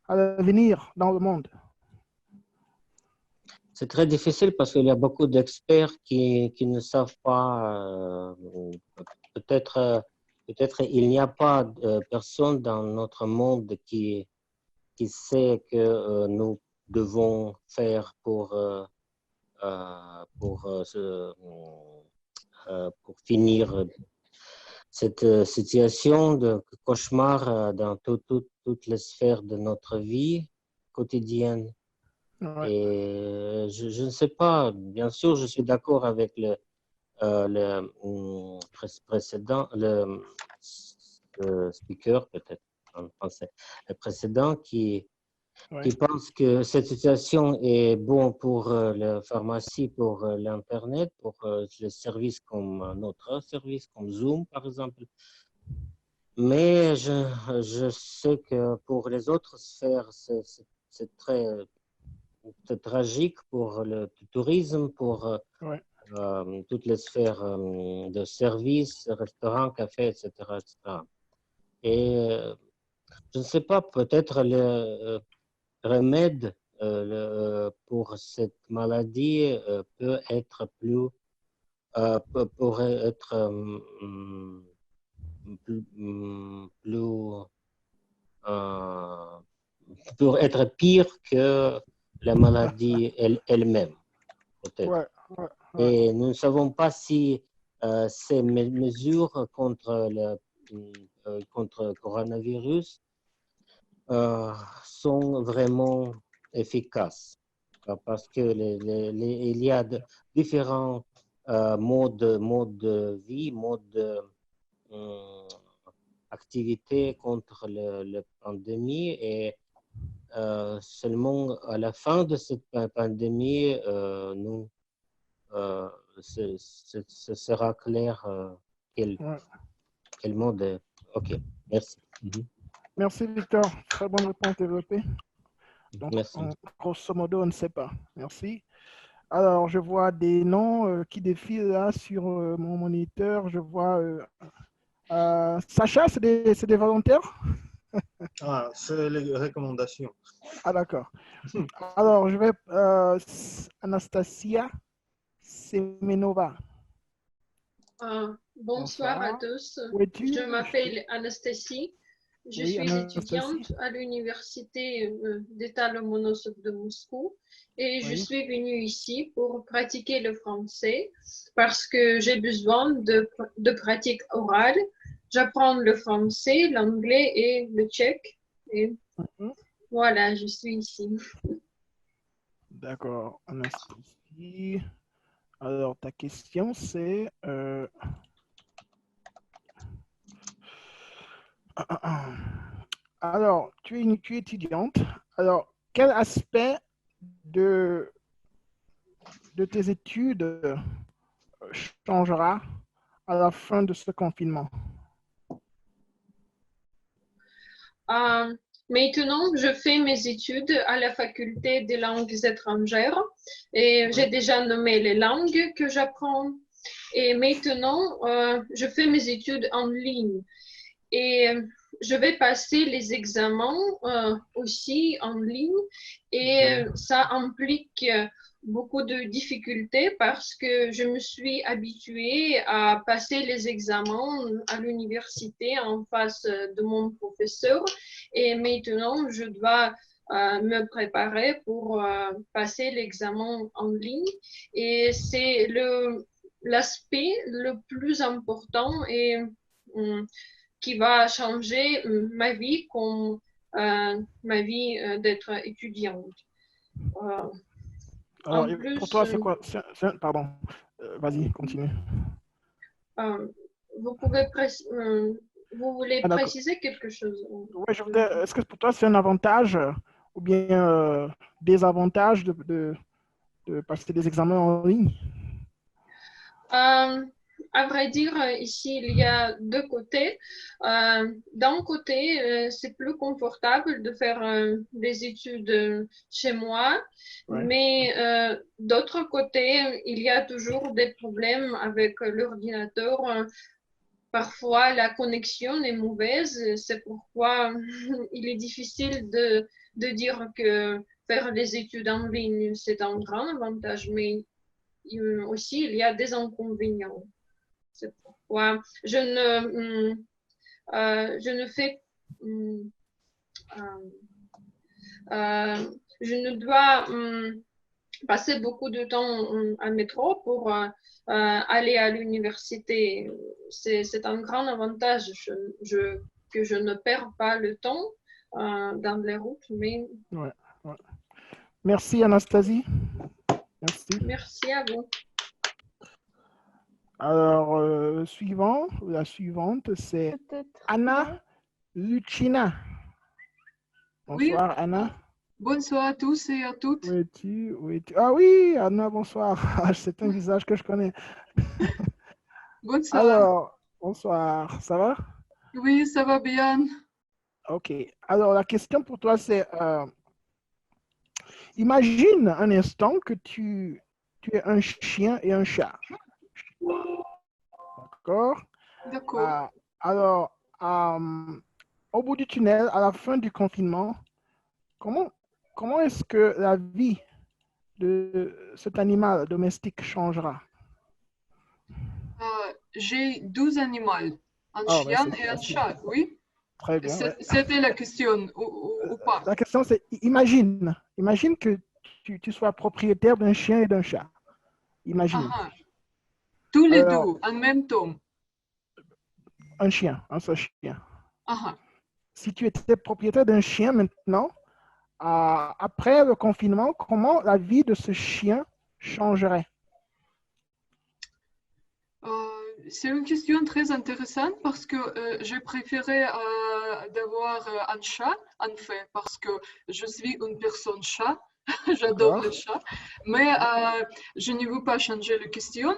Speaker 6: à l'avenir dans le monde?
Speaker 15: C'est très difficile parce qu'il y a beaucoup d'experts qui ne savent pas. Peut-être il n'y a pas personne dans notre monde qui sait que nous devons faire pour finir cette situation de cauchemar dans toutes les sphères de notre vie quotidienne.
Speaker 6: Ouais.
Speaker 15: Et je ne sais pas, bien sûr, je suis d'accord avec le précédent, le speaker, peut-être en français, le précédent qui pense que cette situation est bonne pour la pharmacie, pour l'Internet, pour les services comme notre service, comme Zoom, par exemple. Mais je sais que pour les autres sphères, c'est très tragique pour le tourisme, pour toutes les sphères de services, restaurants, cafés, etc. Et je ne sais pas, peut-être le remède pour cette maladie peut être pourrait être pour être pire que la maladie elle-même, peut-être. Et nous ne savons pas si ces mesures contre le coronavirus sont vraiment efficaces. Parce que il y a différents modes de vie, modes d'activité contre la pandémie et seulement à la fin de cette pandémie, ce sera clair quel mode est. OK, merci.
Speaker 6: Merci Victor, très bonne réponse développée. Donc,
Speaker 15: merci.
Speaker 6: Grosso modo, on ne sait pas. Merci. Alors, je vois des noms qui défilent là sur mon moniteur. Je vois Sacha, c'est des volontaires?
Speaker 1: Ah, c'est les recommandations.
Speaker 6: Ah, d'accord. Alors, je vais Anastasia Semenova.
Speaker 16: Bonsoir à tous.
Speaker 6: Où es-tu?
Speaker 16: Je m'appelle Anastasie. Je
Speaker 6: Oui,
Speaker 16: suis
Speaker 6: Anastasie.
Speaker 16: étudiante à l'université d'État Lomonosov de Moscou et je suis venue ici pour pratiquer le français parce que j'ai besoin de pratique orale. J'apprends le français, l'anglais et le tchèque. Et voilà, je suis ici.
Speaker 6: D'accord, Anastasie. Alors, ta question, c'est... Alors, tu es étudiante. Alors, quel aspect de tes études changera à la fin de ce confinement?
Speaker 16: Maintenant, je fais mes études à la faculté des langues étrangères et j'ai déjà nommé les langues que j'apprends. Et maintenant, je fais mes études en ligne et je vais passer les examens aussi en ligne et ça implique beaucoup de difficultés parce que je me suis habituée à passer les examens à l'université en face de mon professeur et maintenant je dois me préparer pour passer l'examen en ligne et c'est l'aspect le plus important et qui va changer ma vie comme ma vie d'être étudiante.
Speaker 6: Alors,
Speaker 16: En plus,
Speaker 6: pour toi, c'est quoi? Pardon, vas-y, continue.
Speaker 16: Vous voulez préciser quelque chose?
Speaker 6: Ouais, est-ce que pour toi, c'est un avantage ou bien désavantage de passer des examens en ligne?
Speaker 16: À vrai dire, ici, il y a deux côtés. D'un côté, c'est plus confortable de faire des études chez moi, mais d'autre côté, il y a toujours des problèmes avec l'ordinateur. Parfois, la connexion est mauvaise. C'est pourquoi il est difficile de dire que faire des études en ligne, c'est un grand avantage, mais aussi, il y a des inconvénients. C'est pourquoi je ne fais... je ne dois passer beaucoup de temps à métro pour aller à l'université. C'est un grand avantage que je ne perds pas le temps dans les routes. Mais...
Speaker 6: Ouais. Merci Anastasie. Merci.
Speaker 16: Merci à vous.
Speaker 6: Alors, la suivante, c'est Anna Lucina. Bonsoir,
Speaker 17: Oui.
Speaker 6: Anna.
Speaker 17: Bonsoir à tous et à toutes.
Speaker 6: Où es-tu? Ah oui, Anna, bonsoir. C'est un visage que je connais.
Speaker 17: Bonsoir.
Speaker 6: Alors, bonsoir. Ça va?
Speaker 17: Oui, ça va bien.
Speaker 6: Ok. Alors, la question pour toi, c'est imagine un instant que tu es un chien et un chat. D'accord?
Speaker 17: D'accord.
Speaker 6: Alors, au bout du tunnel, à la fin du confinement, comment est-ce que la vie de cet animal domestique changera?
Speaker 17: J'ai 12 animaux, un chien et un chat, oui?
Speaker 6: Très bien.
Speaker 17: C'était la question, ou pas?
Speaker 6: La question, c'est imagine que tu sois propriétaire d'un chien et d'un chat. Imagine.
Speaker 17: Tous les deux, en même temps.
Speaker 6: Un seul chien. Si tu étais propriétaire d'un chien maintenant, après le confinement, comment la vie de ce chien changerait?
Speaker 17: C'est une question très intéressante parce que j'ai préféré d'avoir un chat, en fait, parce que je suis une personne chat. J'adore les chats, mais je ne veux pas changer la question.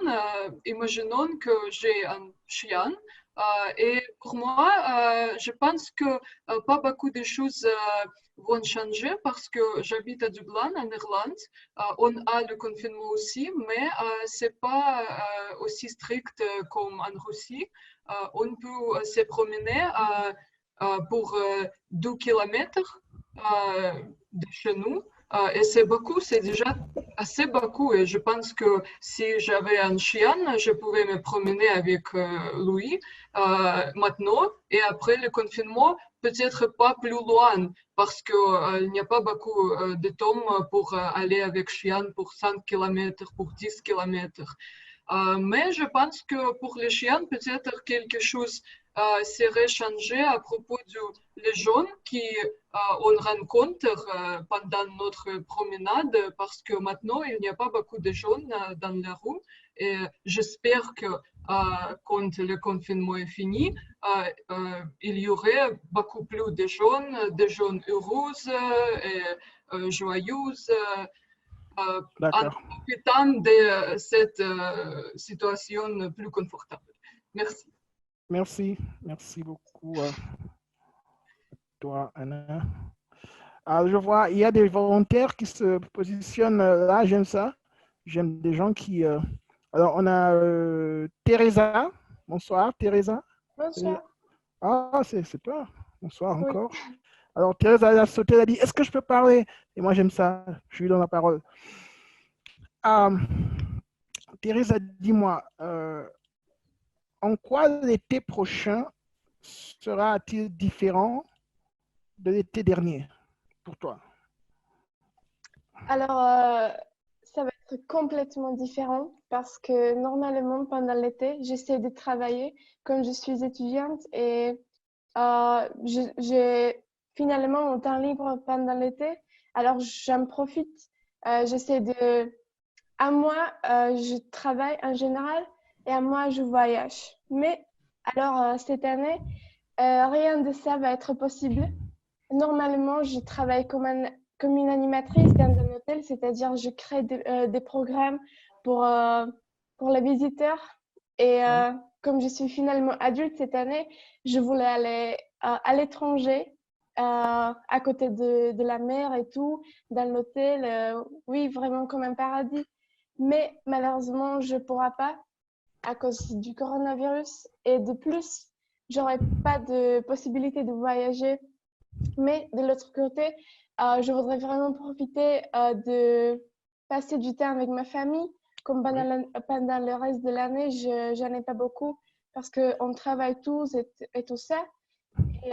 Speaker 17: Imaginons que j'ai un chien et pour moi, je pense que pas beaucoup de choses vont changer parce que j'habite à Dublin, en Irlande. On a le confinement aussi, mais ce n'est pas aussi strict comme en Russie. On peut se promener pour 2 kilomètres de chez nous. Et c'est beaucoup, c'est déjà assez beaucoup. Et je pense que si j'avais un chien, je pouvais me promener avec lui maintenant. Et après le confinement, peut-être pas plus loin, parce qu'il n'y a pas beaucoup de temps pour aller avec chien pour 5 km, pour 10 km. Mais je pense que pour les chiens, peut-être quelque chose serait changé à propos des gens qu'on rencontre pendant notre promenade, parce que maintenant, il n'y a pas beaucoup de gens dans la rue Et j'espère que quand le confinement est fini, il y aurait beaucoup plus de jeunes heureuses et joyeuses, en
Speaker 6: D'accord.
Speaker 17: profitant de cette situation plus confortable. Merci.
Speaker 6: Merci beaucoup à toi, Anna. Alors, je vois, il y a des volontaires qui se positionnent là, j'aime ça. J'aime des gens qui... Alors, on a Teresa. Bonsoir, Teresa.
Speaker 9: Bonsoir.
Speaker 6: Ah, c'est toi. Bonsoir
Speaker 9: Oui.
Speaker 6: encore. Alors, Teresa elle a sauté, elle a dit, est-ce que je peux parler? Et moi, j'aime ça. Je lui donne la parole. Teresa, dis-moi, en quoi l'été prochain sera-t-il différent de l'été dernier pour toi?
Speaker 9: Alors, ça va être complètement différent parce que normalement, pendant l'été, j'essaie de travailler comme je suis étudiante et j'ai finalement mon temps libre pendant l'été. Alors, j'en profite. J'essaie de... À moi, je travaille en général et à moi, je voyage. Mais alors, cette année, rien de ça va être possible. Normalement, je travaille comme une animatrice dans un hôtel, c'est-à-dire je crée des programmes pour les visiteurs. Et comme je suis finalement adulte cette année, je voulais aller à l'étranger, à côté de la mer et tout, dans l'hôtel. Oui, vraiment comme un paradis. Mais malheureusement, je ne pourrai pas à cause du coronavirus. Et de plus, j'aurai pas de possibilité de voyager. Mais de l'autre côté, je voudrais vraiment profiter de passer du temps avec ma famille. Comme pendant le reste de l'année, je n'en ai pas beaucoup parce qu'on travaille tous et tout ça. Et,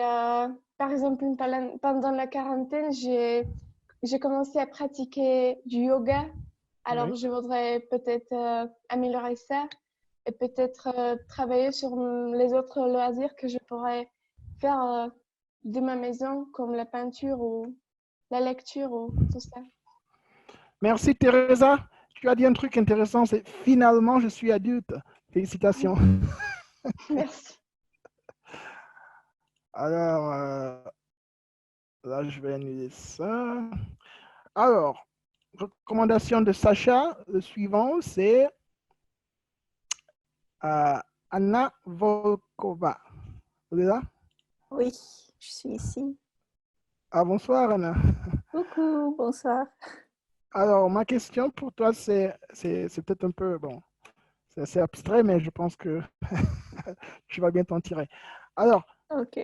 Speaker 9: par exemple, pendant la quarantaine, j'ai commencé à pratiquer du yoga. Alors, je voudrais peut-être améliorer ça et peut-être travailler sur les autres loisirs que je pourrais faire de ma maison, comme la peinture ou la lecture ou tout ça.
Speaker 6: Merci, Teresa. Tu as dit un truc intéressant, c'est finalement, je suis adulte. Félicitations.
Speaker 9: Merci.
Speaker 6: Alors, là, je vais annuler ça. Alors, recommandation de Sacha, le suivant, c'est Anna Volkova. Vous êtes là?
Speaker 10: Oui, je suis ici.
Speaker 6: Ah, bonsoir, Anna.
Speaker 10: Coucou, bonsoir.
Speaker 6: Alors, ma question pour toi, c'est peut-être un peu, bon, c'est assez abstrait, mais je pense que tu vas bien t'en tirer. Alors,
Speaker 10: ok.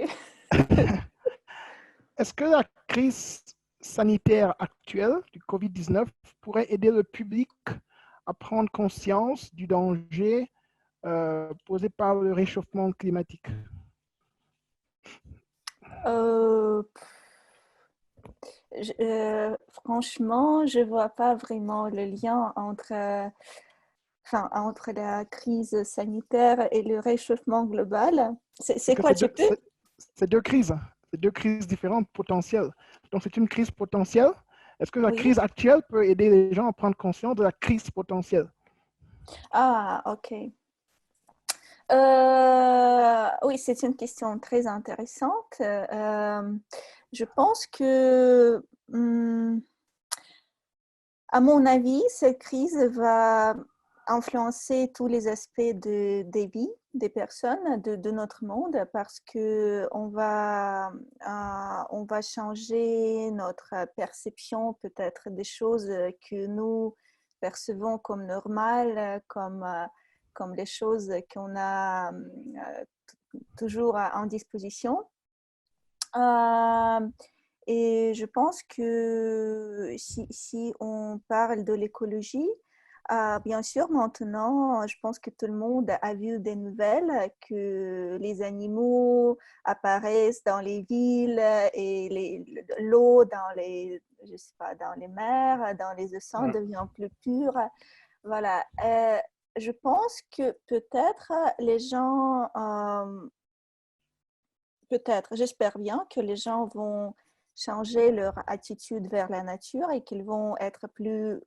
Speaker 6: Est-ce que la crise sanitaire actuelle du COVID-19 pourrait aider le public à prendre conscience du danger posé par le réchauffement climatique?
Speaker 10: Franchement, je ne vois pas vraiment le lien entre la crise sanitaire et le réchauffement global. C'est quoi, tu peux?
Speaker 6: C'est deux crises différentes potentielles. Donc, c'est une crise potentielle. Est-ce que la crise actuelle peut aider les gens à prendre conscience de la crise potentielle?
Speaker 10: Ah, ok. Oui, c'est une question très intéressante. Je pense que, à mon avis, cette crise va influencer tous les aspects des vies des personnes, de notre monde, parce qu'on va changer notre perception peut-être des choses que nous percevons comme normales, comme les choses qu'on a toujours en disposition. Et je pense que si on parle de l'écologie, bien sûr, maintenant, je pense que tout le monde a vu des nouvelles que les animaux apparaissent dans les villes et l'eau dans les mers, dans les océans devient plus pure. Voilà. Je pense que peut-être les gens, j'espère bien que les gens vont changer leur attitude vers la nature et qu'ils vont être plus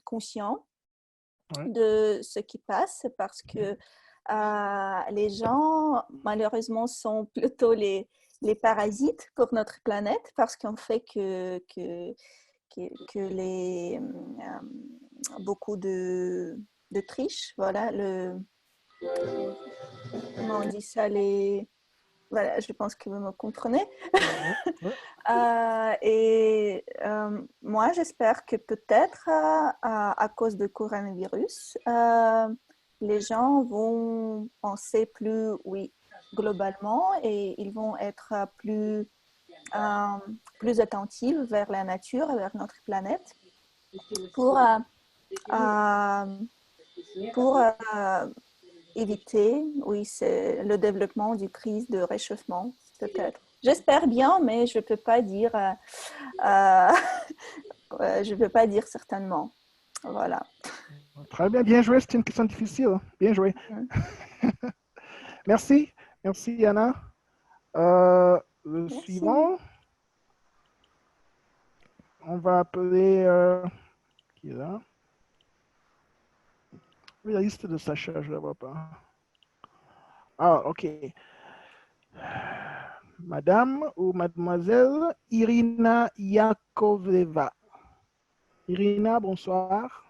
Speaker 10: conscients de ce qui passe parce que les gens, malheureusement, sont plutôt les parasites pour notre planète parce qu'on fait que beaucoup de triches, voilà, comment on dit ça, voilà, je pense que vous me comprenez. Moi, j'espère que peut-être à cause du coronavirus, les gens vont penser plus, oui, globalement, et ils vont être plus attentifs vers la nature, vers notre planète, pour éviter, oui, c'est le développement du crise de réchauffement, peut-être. J'espère bien, mais je ne peux pas dire, je peux pas dire certainement. Voilà.
Speaker 6: Très bien, bien joué. C'est une question difficile. Bien joué. Merci. Merci, Anna. Le suivant, on va appeler... qui est là? Oui, la liste de Sacha, je ne la vois pas. Ah, ok. Madame ou mademoiselle Irina Yakovleva. Irina, bonsoir.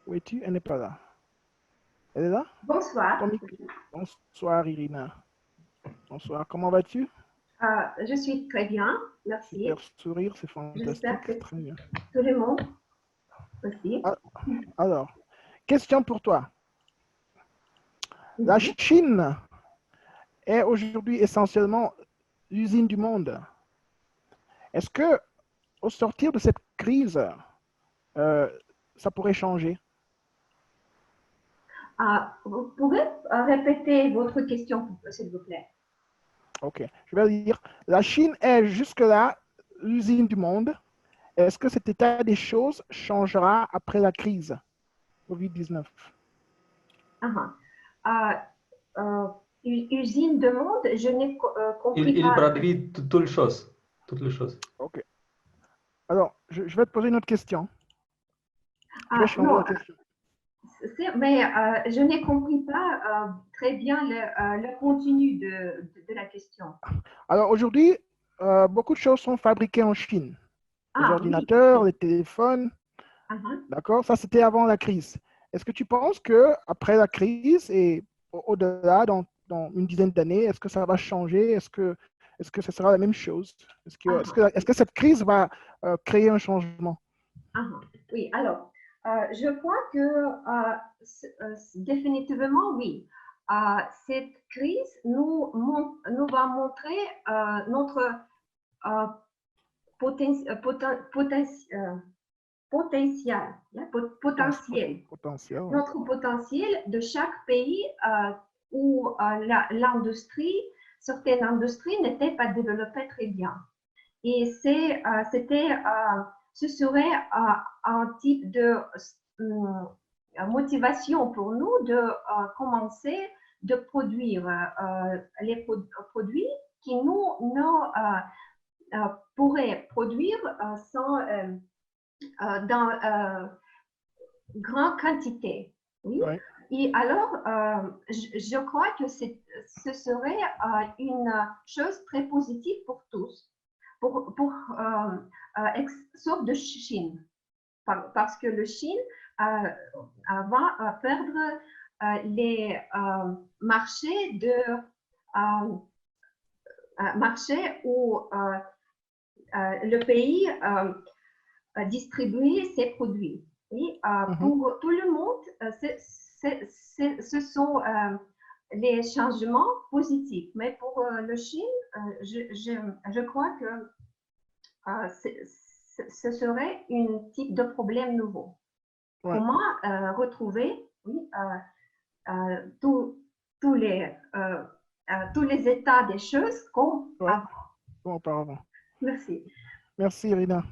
Speaker 6: Où es-tu? Elle n'est pas là. Elle est là?
Speaker 18: Bonsoir.
Speaker 6: Bonsoir, Irina. Bonsoir. Comment vas-tu?
Speaker 18: Je suis très bien, merci.
Speaker 6: Super sourire, c'est fantastique.
Speaker 18: J'espère que
Speaker 6: très bien.
Speaker 18: tout le monde aussi.
Speaker 6: Alors, question pour toi. La Chine est aujourd'hui essentiellement l'usine du monde. Est-ce que, au sortir de cette crise, ça pourrait changer?
Speaker 18: Vous pouvez répéter votre question, s'il vous plaît?
Speaker 6: Ok, je vais dire, la Chine est jusque-là l'usine du monde. Est-ce que cet état des choses changera après la crise COVID-19?
Speaker 18: Usine de monde, je n'ai compris
Speaker 5: Il
Speaker 18: pas.
Speaker 5: traduit toutes les choses. Toutes les choses.
Speaker 6: Ok. Alors, je vais te poser une autre question. Je vais changer
Speaker 18: Non,
Speaker 6: la question.
Speaker 18: mais je n'ai compris pas très bien le contenu de la question.
Speaker 6: Alors, aujourd'hui, beaucoup de choses sont fabriquées en Chine. Les ordinateurs, les téléphones. D'accord? Ça, c'était avant la crise. Est-ce que tu penses qu'après la crise et au-delà, dans une dizaine d'années, est-ce que ça va changer? Est-ce que ce sera la même chose? Est-ce que cette crise va créer un changement?
Speaker 18: Oui, alors, je crois que définitivement, oui. Cette crise nous va montrer notre potentiel. Notre potentiel de chaque pays où l'industrie, certaines industries n'étaient pas développées très bien. Et ce serait un type de motivation pour nous de commencer de produire les produits qui nous pourraient produire dans grande quantité. Oui? Et alors, je crois que ce serait une chose très positive pour tous, sauf de Chine, parce que le Chine va perdre les marchés où le pays distribue ses produits. Et pour tout le monde, ce sont les changements positifs. Mais pour le Chine, je crois que ce serait un type de problème nouveau. Comment retrouver tous les états des choses comme
Speaker 6: auparavant.
Speaker 18: Merci.
Speaker 6: Merci, Irina.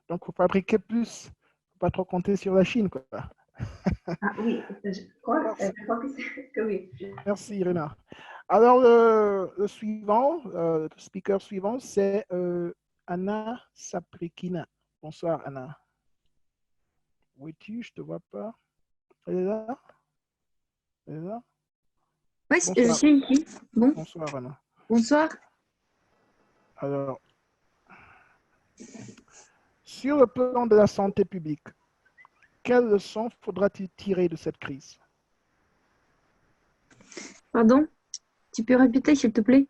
Speaker 6: Donc, il faut fabriquer plus. Il ne faut pas trop compter sur la Chine, quoi.
Speaker 18: Oui, je crois que oui.
Speaker 6: Merci, Irina. Alors, le suivant, le speaker suivant, c'est Anna Saprikina. Bonsoir, Anna. où es-tu? Je ne te vois pas. Elle est là? Elle est là?
Speaker 19: Oui, je
Speaker 6: Bonsoir.
Speaker 19: suis ici. Bon.
Speaker 6: Bonsoir, Anna.
Speaker 19: Bonsoir.
Speaker 6: Alors, sur le plan de la santé publique, quelles leçons faudra-t-il tirer de cette crise?
Speaker 19: Pardon? Tu peux répéter, s'il te plaît?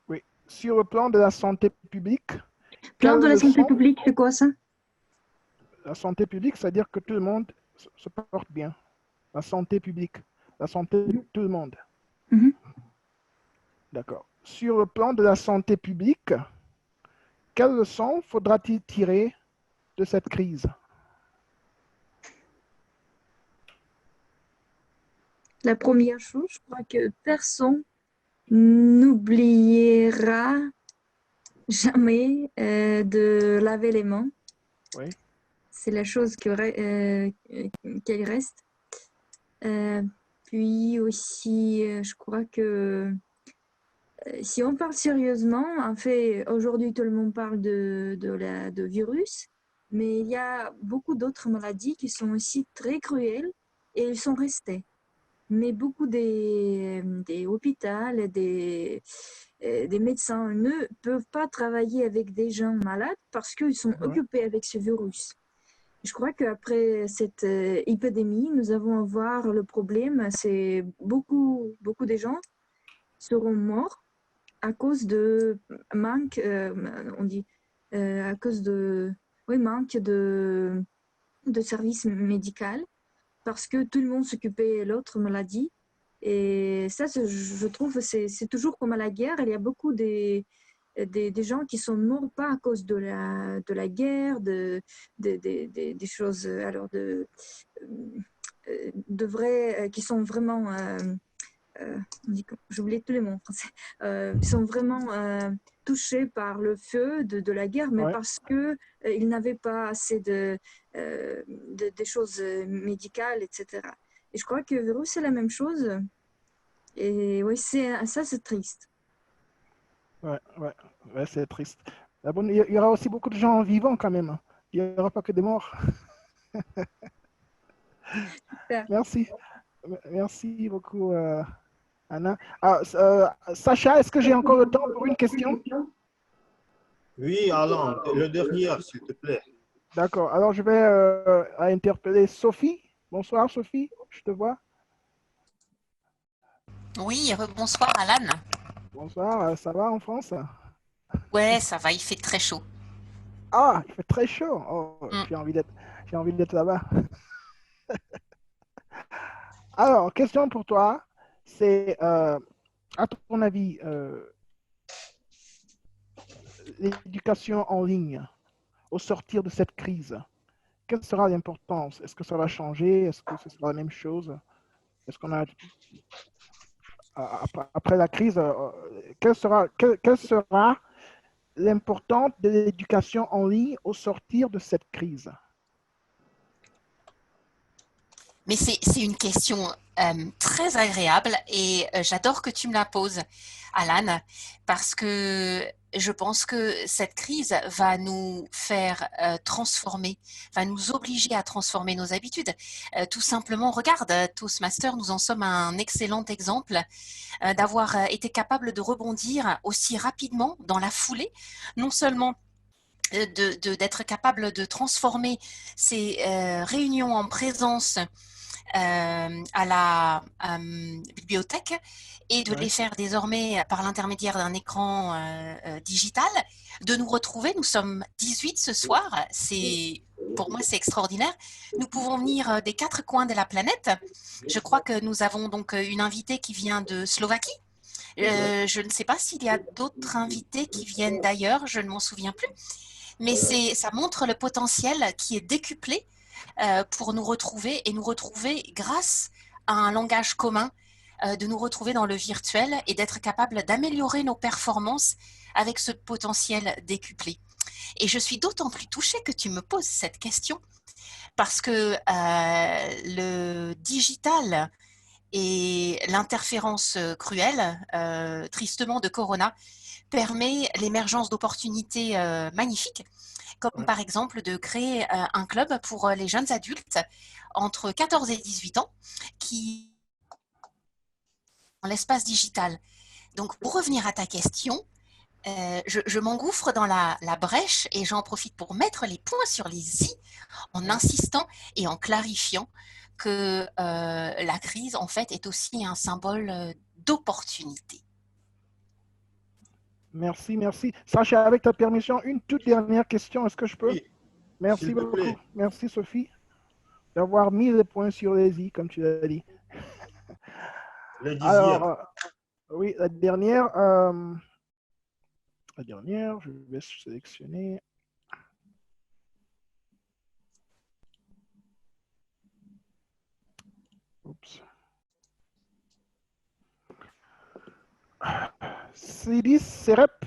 Speaker 6: Oui. Sur le plan de la santé publique,
Speaker 19: Plan
Speaker 6: quelles
Speaker 19: de la santé
Speaker 6: leçons...
Speaker 19: publique, c'est quoi ça?
Speaker 6: La santé publique, c'est-à-dire que tout le monde se porte bien. La santé publique, la santé de tout le monde. D'accord. Sur le plan de la santé publique, quelles leçons faudra-t-il tirer de cette crise?
Speaker 19: La première chose, je crois que personne n'oubliera jamais de laver les mains.
Speaker 6: Oui.
Speaker 19: C'est la chose qui reste. Puis aussi, je crois que si on parle sérieusement, en fait, aujourd'hui, tout le monde parle de virus, mais il y a beaucoup d'autres maladies qui sont aussi très cruelles et ils sont restées. Mais beaucoup des hôpitaux, des médecins ne peuvent pas travailler avec des gens malades parce qu'ils sont occupés avec ce virus. Je crois qu'après cette épidémie, nous allons voir le problème, c'est beaucoup de gens seront morts à cause de manque, à cause de manque de services médicaux, parce que tout le monde s'occupait de l'autre maladie. Et ça, je trouve, c'est toujours comme à la guerre, il y a beaucoup des gens qui sont morts pas à cause de la guerre, des choses, alors de vrais, qui sont vraiment... j'oublie tous les mots en français, ils sont vraiment touchés par le feu de la guerre, mais parce qu'ils n'avaient pas assez des choses médicales, etc. Et je crois que le virus, c'est la même chose. Et oui, ça, c'est triste.
Speaker 6: Ouais, c'est triste. Bon, il y aura aussi beaucoup de gens vivants quand même. Il n'y aura pas que des morts. Merci. Merci beaucoup, Anna. Sacha, est-ce que j'ai encore le temps pour une question?
Speaker 1: Oui, Alan, le dernier, s'il te plaît.
Speaker 6: D'accord. Alors, je vais interpeller Sophie. Bonsoir, Sophie. Je te vois.
Speaker 20: Oui, bonsoir Alan.
Speaker 6: Bonsoir, ça va en France?
Speaker 20: Ouais, ça va, il fait très chaud.
Speaker 6: Ah, il fait très chaud. Oh, j'ai envie d'être là-bas. Alors, question pour toi, c'est, à ton avis, l'éducation en ligne, au sortir de cette crise, quelle sera l'importance? Est-ce que ça va changer? Est-ce que ce sera la même chose? Est-ce qu'on a... Après la crise, quelle sera l'importance de l'éducation en ligne au sortir de cette crise?
Speaker 20: Mais c'est une question très agréable et j'adore que tu me la poses, Alan, parce que je pense que cette crise va nous faire transformer, va nous obliger à transformer nos habitudes. Tout simplement, regarde, Toastmaster, nous en sommes un excellent exemple d'avoir été capable de rebondir aussi rapidement dans la foulée, non seulement d'être capable de transformer ces réunions en présence à la bibliothèque et de les faire désormais par l'intermédiaire d'un écran digital, de nous retrouver. Nous sommes 18 ce soir, pour moi c'est extraordinaire. Nous pouvons venir des 4 coins de la planète. Je crois que nous avons donc une invitée qui vient de Slovaquie. Je ne sais pas s'il y a d'autres invités qui viennent d'ailleurs, je ne m'en souviens plus. Mais ça montre le potentiel qui est décuplé pour nous retrouver et nous retrouver grâce à un langage commun, de nous retrouver dans le virtuel et d'être capable d'améliorer nos performances avec ce potentiel décuplé. Et je suis d'autant plus touchée que tu me poses cette question parce que le digital et l'interférence cruelle, tristement, de Corona permet l'émergence d'opportunités magnifiques, comme par exemple de créer un club pour les jeunes adultes entre 14 et 18 ans qui dans l'espace digital. Donc, pour revenir à ta question, je m'engouffre dans la brèche et j'en profite pour mettre les points sur les i en insistant et en clarifiant que la crise, en fait, est aussi un symbole d'opportunité.
Speaker 6: Merci, merci. Sacha, avec ta permission, une toute dernière question, est-ce que je peux?
Speaker 1: Oui,
Speaker 6: Merci
Speaker 1: s'il te
Speaker 6: beaucoup.
Speaker 1: plaît.
Speaker 6: Merci, Sophie, d'avoir mis les points sur les i, comme tu l'as dit.
Speaker 1: Le 10e.
Speaker 6: Alors, oui, la dernière, je vais sélectionner. Oups. Sidi Serep.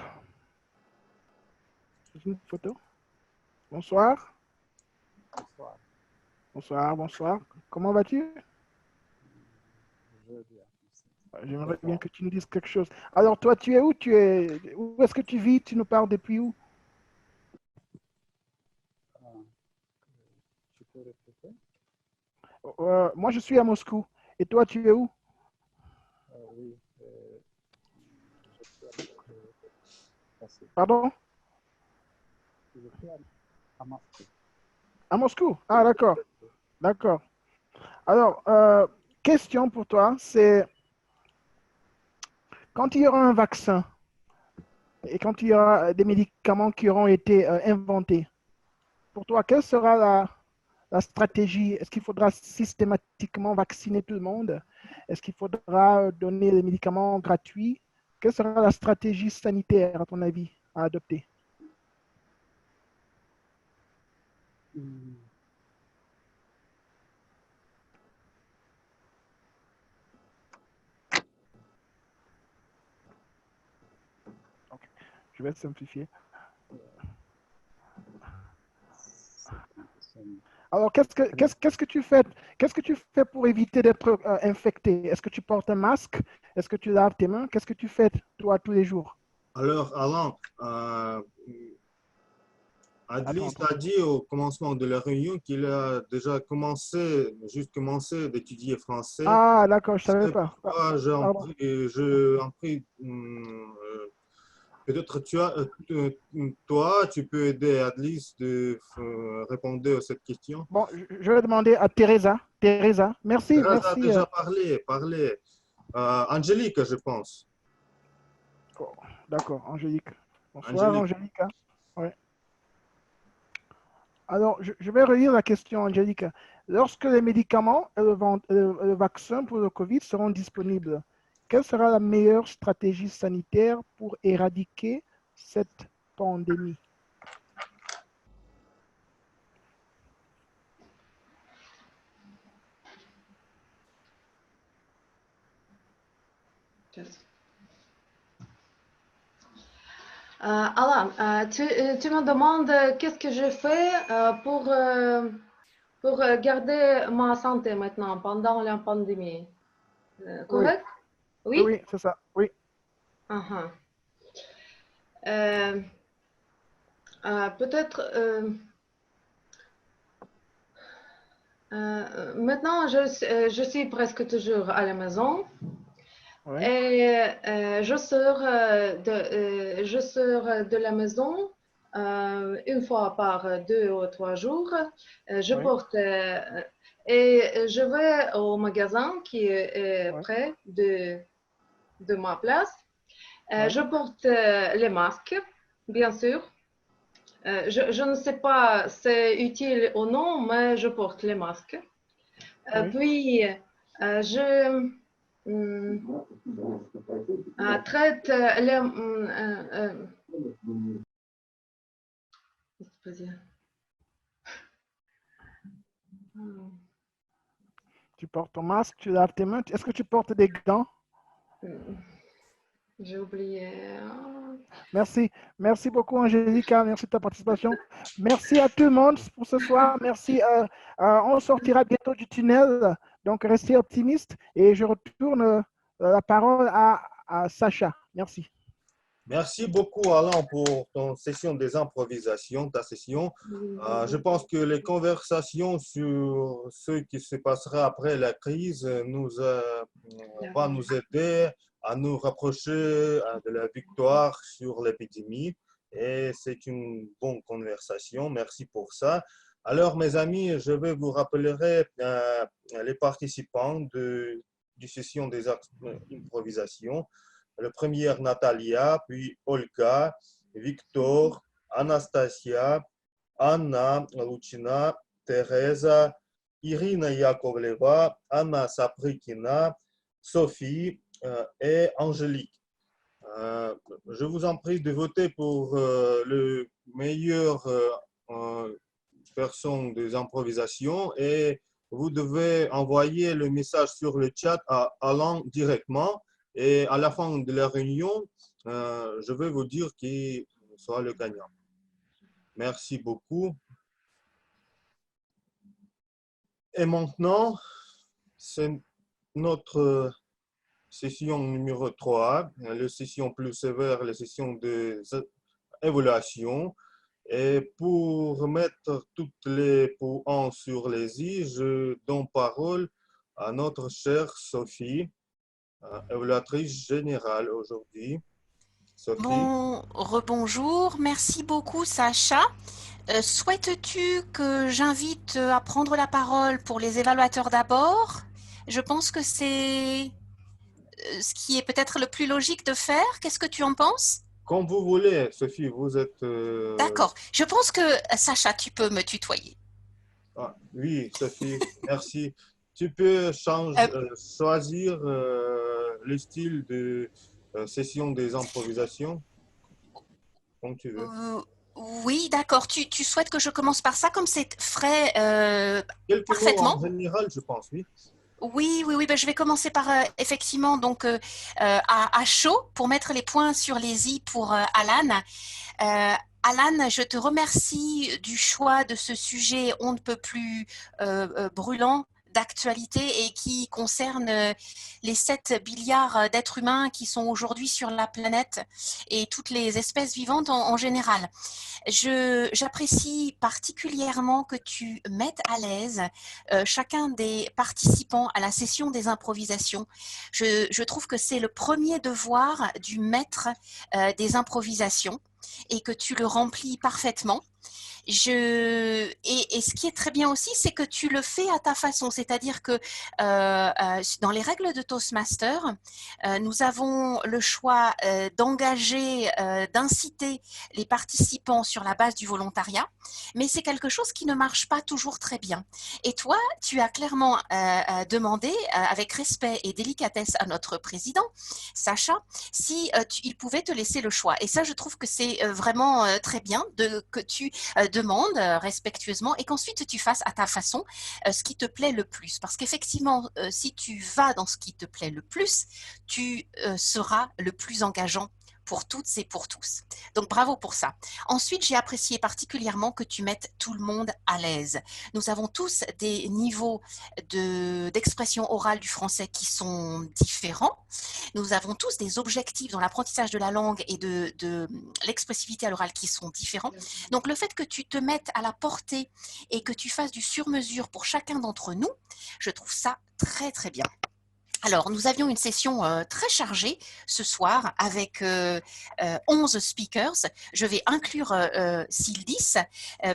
Speaker 6: C'est une photo. Bonsoir.
Speaker 21: Bonsoir.
Speaker 6: Bonsoir, bonsoir. Comment vas-tu?
Speaker 21: Je vais bien.
Speaker 6: J'aimerais bien que tu nous dises quelque chose. Alors, toi, tu es où? Où est-ce que tu vis? Tu nous parles depuis où?
Speaker 21: Tu peux répéter?
Speaker 6: Moi, je suis à Moscou. Et toi, tu es où?
Speaker 21: Oui. Je suis
Speaker 6: Pardon?
Speaker 21: Je suis à Moscou.
Speaker 6: À Moscou? Ah, d'accord. D'accord. Alors, question pour toi, c'est quand il y aura un vaccin et quand il y aura des médicaments qui auront été inventés, pour toi, quelle sera la stratégie? Est-ce qu'il faudra systématiquement vacciner tout le monde? Est-ce qu'il faudra donner des médicaments gratuits? Quelle sera la stratégie sanitaire, à ton avis, à adopter? Okay. Je vais simplifier. Alors, qu'est-ce que tu fais? Qu'est-ce que tu fais pour éviter d'être infecté? Est-ce que tu portes un masque? Est-ce que tu laves tes mains? Qu'est-ce que tu fais, toi, tous les jours?
Speaker 1: Alors, Alain, Adlis a dit au commencement de la réunion qu'il a déjà juste commencé d'étudier français.
Speaker 6: Ah, d'accord, je ne savais pas.
Speaker 1: Je en prie, peut-être toi, tu peux aider Adlis de répondre à cette question.
Speaker 6: Bon, je vais demander à Teresa. Teresa, merci.
Speaker 1: Teresa
Speaker 6: merci.
Speaker 1: a déjà parlé. Angélique, je pense.
Speaker 6: Oh, d'accord, Angélique. Bonsoir, Angélique. Ouais. Alors, je vais relire la question, Angélique. Lorsque les médicaments et le vaccin pour le Covid seront disponibles, quelle sera la meilleure stratégie sanitaire pour éradiquer cette pandémie?
Speaker 16: Alain, tu me demandes qu'est-ce que je fais pour garder ma santé maintenant pendant la pandémie. Correct? Oui,
Speaker 6: oui, c'est ça. Oui.
Speaker 16: Peut-être maintenant je suis presque toujours à la maison.
Speaker 6: Ouais.
Speaker 16: Et je sors de la maison une fois par 2 ou 3 jours. Je porte et je vais au magasin qui est près de ma place. Je porte les masques, bien sûr. Je ne sais pas si c'est utile ou non, mais je porte les masques. Puis, je traite les...
Speaker 6: Tu portes ton masque, tu laves tes mains. Est-ce que tu portes des gants?
Speaker 16: J'ai oublié.
Speaker 6: Merci. Merci beaucoup, Angélica. Merci de ta participation. Merci à tout le monde pour ce soir. Merci. On sortira bientôt du tunnel. Donc, restez optimistes. Et je retourne la parole à Sacha. Merci.
Speaker 1: Merci beaucoup, Alain, pour ton session des improvisations, ta session. Je pense que les conversations sur ce qui se passera après la crise va nous aider à nous rapprocher de la victoire sur l'épidémie. Et c'est une bonne conversation. Merci pour ça. Alors, mes amis, je vais vous rappeler les participants du session des improvisations. Le premier, Natalia, puis Olga, Victor, Anastasia, Anna, Lucina, Teresa, Irina Yakovleva, Anna Saprikina, Sophie et Angélique. Je vous en prie de voter pour le meilleur personne des improvisations et vous devez envoyer le message sur le chat à Alain directement. Et à la fin de la réunion, je vais vous dire qui sera le gagnant. Merci beaucoup. Et maintenant, c'est notre session numéro 3, la session plus sévère, la session d'évaluation. Et pour mettre toutes les points sur les i, je donne parole à notre chère Sophie, évaluatrice générale aujourd'hui. Sophie.
Speaker 20: Bon, rebonjour. Merci beaucoup, Sacha. Souhaites-tu que j'invite à prendre la parole pour les évaluateurs d'abord? Je pense que c'est ce qui est peut-être le plus logique de faire. Qu'est-ce que tu en penses?
Speaker 1: Comme vous voulez, Sophie, vous êtes...
Speaker 20: D'accord. Je pense que, Sacha, tu peux me tutoyer.
Speaker 1: Ah, oui, Sophie, merci. Tu peux choisir le style de session des improvisations, comme tu veux.
Speaker 20: Oui, d'accord. Tu souhaites que je commence par ça, comme c'est frais
Speaker 1: Quelques
Speaker 20: parfaitement?
Speaker 1: mots en général, je pense, oui.
Speaker 20: Oui, ben, je vais commencer par effectivement donc à chaud pour mettre les points sur les i pour Alan. Alan, je te remercie du choix de ce sujet on ne peut plus brûlant d'actualité et qui concerne les 7 milliards d'êtres humains qui sont aujourd'hui sur la planète et toutes les espèces vivantes en général. J'apprécie particulièrement que tu mettes à l'aise chacun des participants à la session des improvisations. Je trouve que c'est le premier devoir du maître des improvisations et que tu le remplis parfaitement. Et ce qui est très bien aussi, c'est que tu le fais à ta façon, c'est-à-dire que dans les règles de Toastmaster, nous avons le choix d'engager, d'inciter les participants sur la base du volontariat, mais c'est quelque chose qui ne marche pas toujours très bien. Et toi, tu as clairement demandé, avec respect et délicatesse à notre président, Sacha, si il pouvait te laisser le choix. Et ça, je trouve que c'est vraiment très bien que tu demandes respectueusement et qu'ensuite tu fasses à ta façon ce qui te plaît le plus. Parce qu'effectivement, si tu vas dans ce qui te plaît le plus, tu seras le plus engageant pour toutes et pour tous. Donc, bravo pour ça. Ensuite, j'ai apprécié particulièrement que tu mettes tout le monde à l'aise. Nous avons tous des niveaux d'expression orale du français qui sont différents. Nous avons tous des objectifs dans l'apprentissage de la langue et de l'expressivité à l'oral qui sont différents. Donc, le fait que tu te mettes à la portée et que tu fasses du sur-mesure pour chacun d'entre nous, je trouve ça très, très bien. Alors, nous avions une session très chargée ce soir avec 11 speakers. Je vais inclure Sildis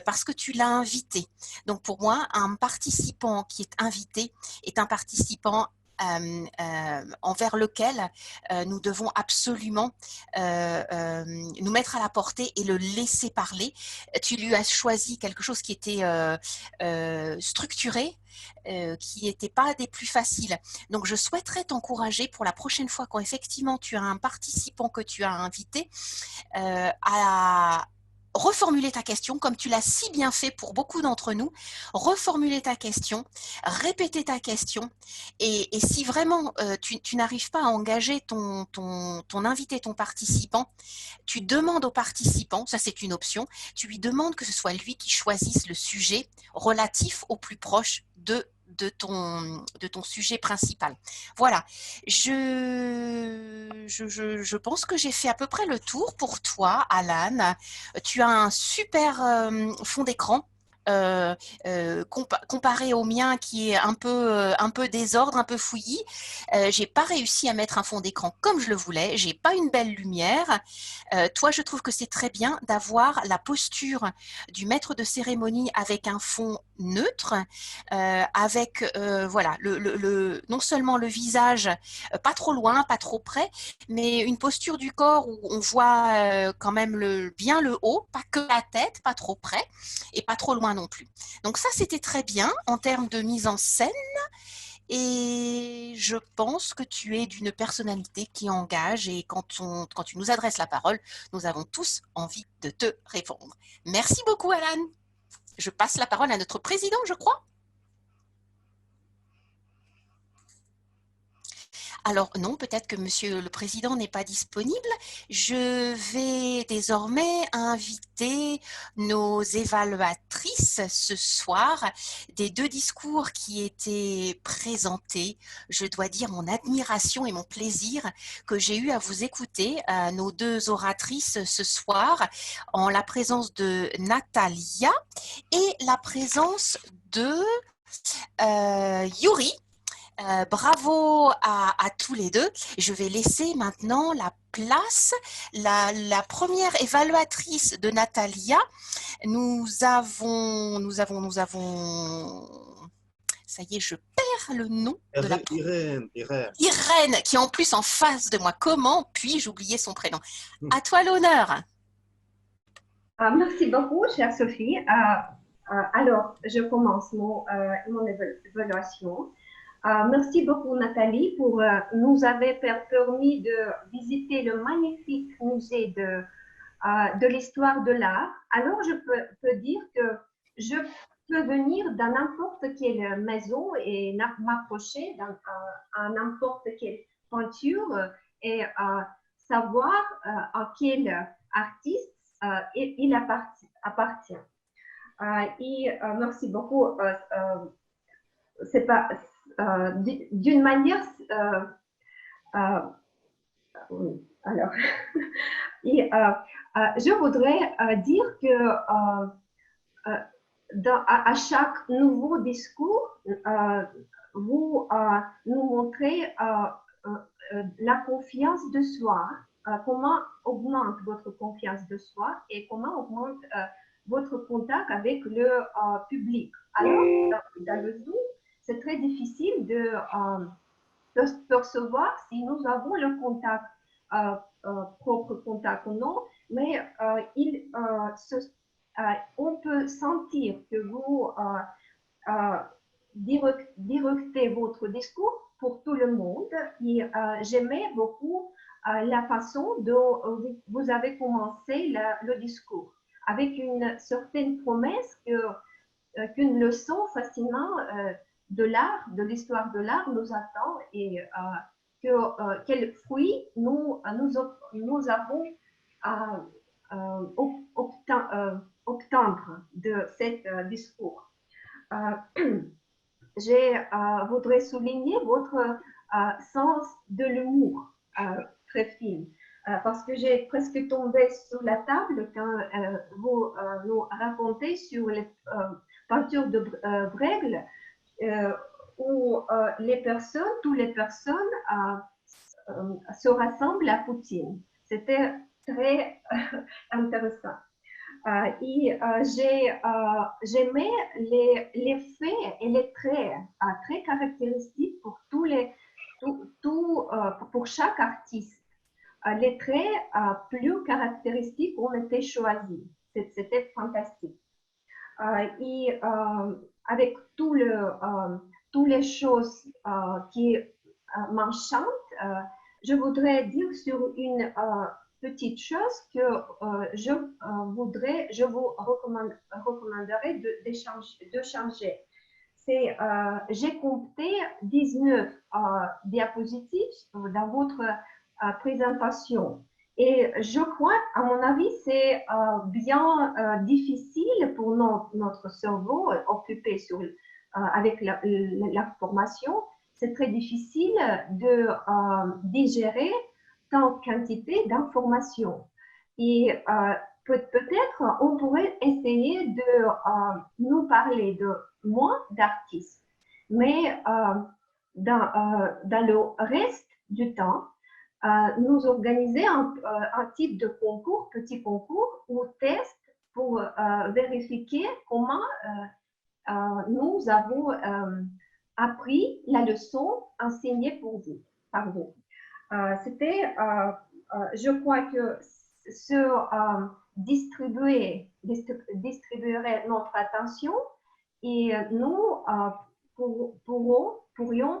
Speaker 20: parce que tu l'as invité. Donc, pour moi, un participant qui est invité est un participant envers lequel nous devons absolument nous mettre à la portée et le laisser parler. Tu lui as choisi quelque chose qui était structuré, qui n'était pas des plus faciles. Donc, je souhaiterais t'encourager pour la prochaine fois quand effectivement tu as un participant que tu as invité à reformuler ta question, comme tu l'as si bien fait pour beaucoup d'entre nous, reformuler ta question, répéter ta question, et si vraiment tu n'arrives pas à engager ton invité, ton participant, tu demandes au participant, ça c'est une option, tu lui demandes que ce soit lui qui choisisse le sujet relatif au plus proche de de ton sujet principal. Voilà, je pense que j'ai fait à peu près le tour pour toi, Alan. Tu as un super fond d'écran. Comparé au mien qui est un peu désordre, un peu fouillis. J'ai pas réussi à mettre un fond d'écran comme je le voulais, j'ai pas une belle lumière. Toi, je trouve que c'est très bien d'avoir la posture du maître de cérémonie avec un fond neutre, avec voilà, non seulement le visage pas trop loin, pas trop près, mais une posture du corps où on voit quand même bien le haut, pas que la tête, pas trop près et pas trop loin non plus. Donc ça, c'était très bien en termes de mise en scène et je pense que tu es d'une personnalité qui engage et quand tu nous adresses la parole, nous avons tous envie de te répondre. Merci beaucoup, Alan. Je passe la parole à notre président, je crois. Alors non, peut-être que Monsieur le Président n'est pas disponible. Je vais désormais inviter nos évaluatrices ce soir des 2 discours qui étaient présentés. Je dois dire mon admiration et mon plaisir que j'ai eu à vous écouter, nos 2 oratrices ce soir, en la présence de Natalia et la présence de Yuri. Bravo à tous les 2. Je vais laisser maintenant la place. La première évaluatrice de Natalia, nous avons, ça y est, je perds le nom de la Irène, qui est en plus en face de moi. Comment puis-je oublier son prénom? À toi l'honneur.
Speaker 18: Merci beaucoup, chère Sophie. Alors, je commence mon évaluation. Merci beaucoup Nathalie pour nous avoir permis de visiter le magnifique musée de l'histoire de l'art. Alors je peux dire que je peux venir dans n'importe quelle maison et m'approcher à n'importe quelle peinture et savoir à quel artiste il appartient. Et merci beaucoup. C'est pas d'une manière, alors, et, je voudrais dire que à chaque nouveau discours, vous nous montrez la confiance de soi, comment augmente votre confiance de soi et comment augmente votre contact avec le public. Alors, dans le Zoom, c'est très difficile de percevoir si nous avons le contact, propre contact ou non, mais on peut sentir que vous directez votre discours pour tout le monde. Et j'aimais beaucoup la façon dont vous avez commencé le discours, avec une certaine promesse qu'une leçon fascinante de l'art, de l'histoire de l'art nous attend et quels fruits nous avons à obtenir de ce discours. Je voudrais souligner votre sens de l'humour très fin, parce que j'ai presque tombé sur la table quand vous nous racontez sur les peintures de Bruegel, où toutes les personnes se rassemblent à Poutine. C'était très intéressant. Et j'aimais les faits et les traits très caractéristiques pour chaque artiste. Les traits plus caractéristiques ont été choisis. C'était fantastique. Et avec toutes les choses qui m'enchantent, je voudrais dire sur une petite chose que je vous recommanderais de changer. C'est, j'ai compté 19 diapositives dans votre présentation. Et je crois, à mon avis, c'est bien difficile pour notre cerveau occupé sur avec la formation, c'est très difficile de digérer tant de quantité d'informations. Et peut-être on pourrait essayer de nous parler de moins d'artistes, mais dans le reste du temps, nous organiser un type de concours, petit concours ou test pour vérifier comment nous avons appris la leçon enseignée par vous. Je crois que distribuerait notre attention et nous pourrions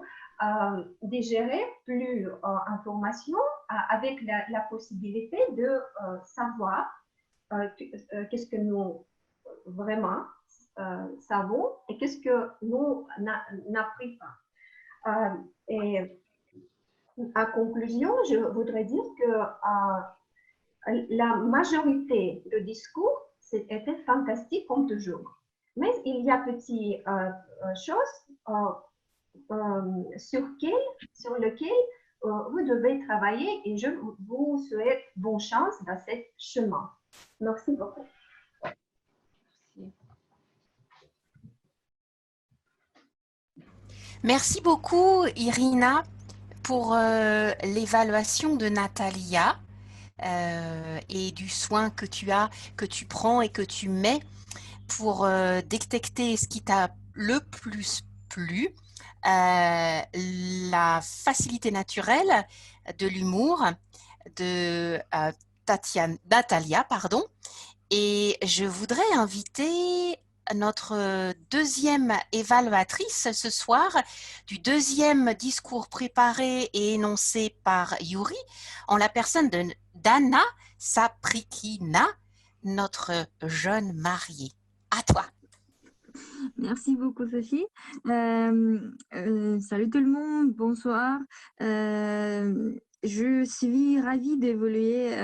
Speaker 18: digérer plus d'informations avec la possibilité de savoir qu'est-ce que nous vraiment savons et qu'est-ce que nous n'apprenons pas. Et en conclusion, je voudrais dire que la majorité de discours était fantastique comme toujours. Mais il y a petites choses sur lesquelles vous devez travailler et je vous souhaite bonne chance dans ce chemin. Merci beaucoup.
Speaker 20: Merci beaucoup, Irina, pour l'évaluation de Natalia et du soin que tu prends et que tu mets pour détecter ce qui t'a le plus plu, la facilité naturelle de l'humour de Natalia, pardon. Et je voudrais inviter notre deuxième évaluatrice ce soir du deuxième discours préparé et énoncé par Yuri en la personne d'Anna Saprikina, notre jeune mariée. À toi.
Speaker 19: Merci beaucoup, Sophie. Salut tout le monde, bonsoir. Je suis ravie d'évoluer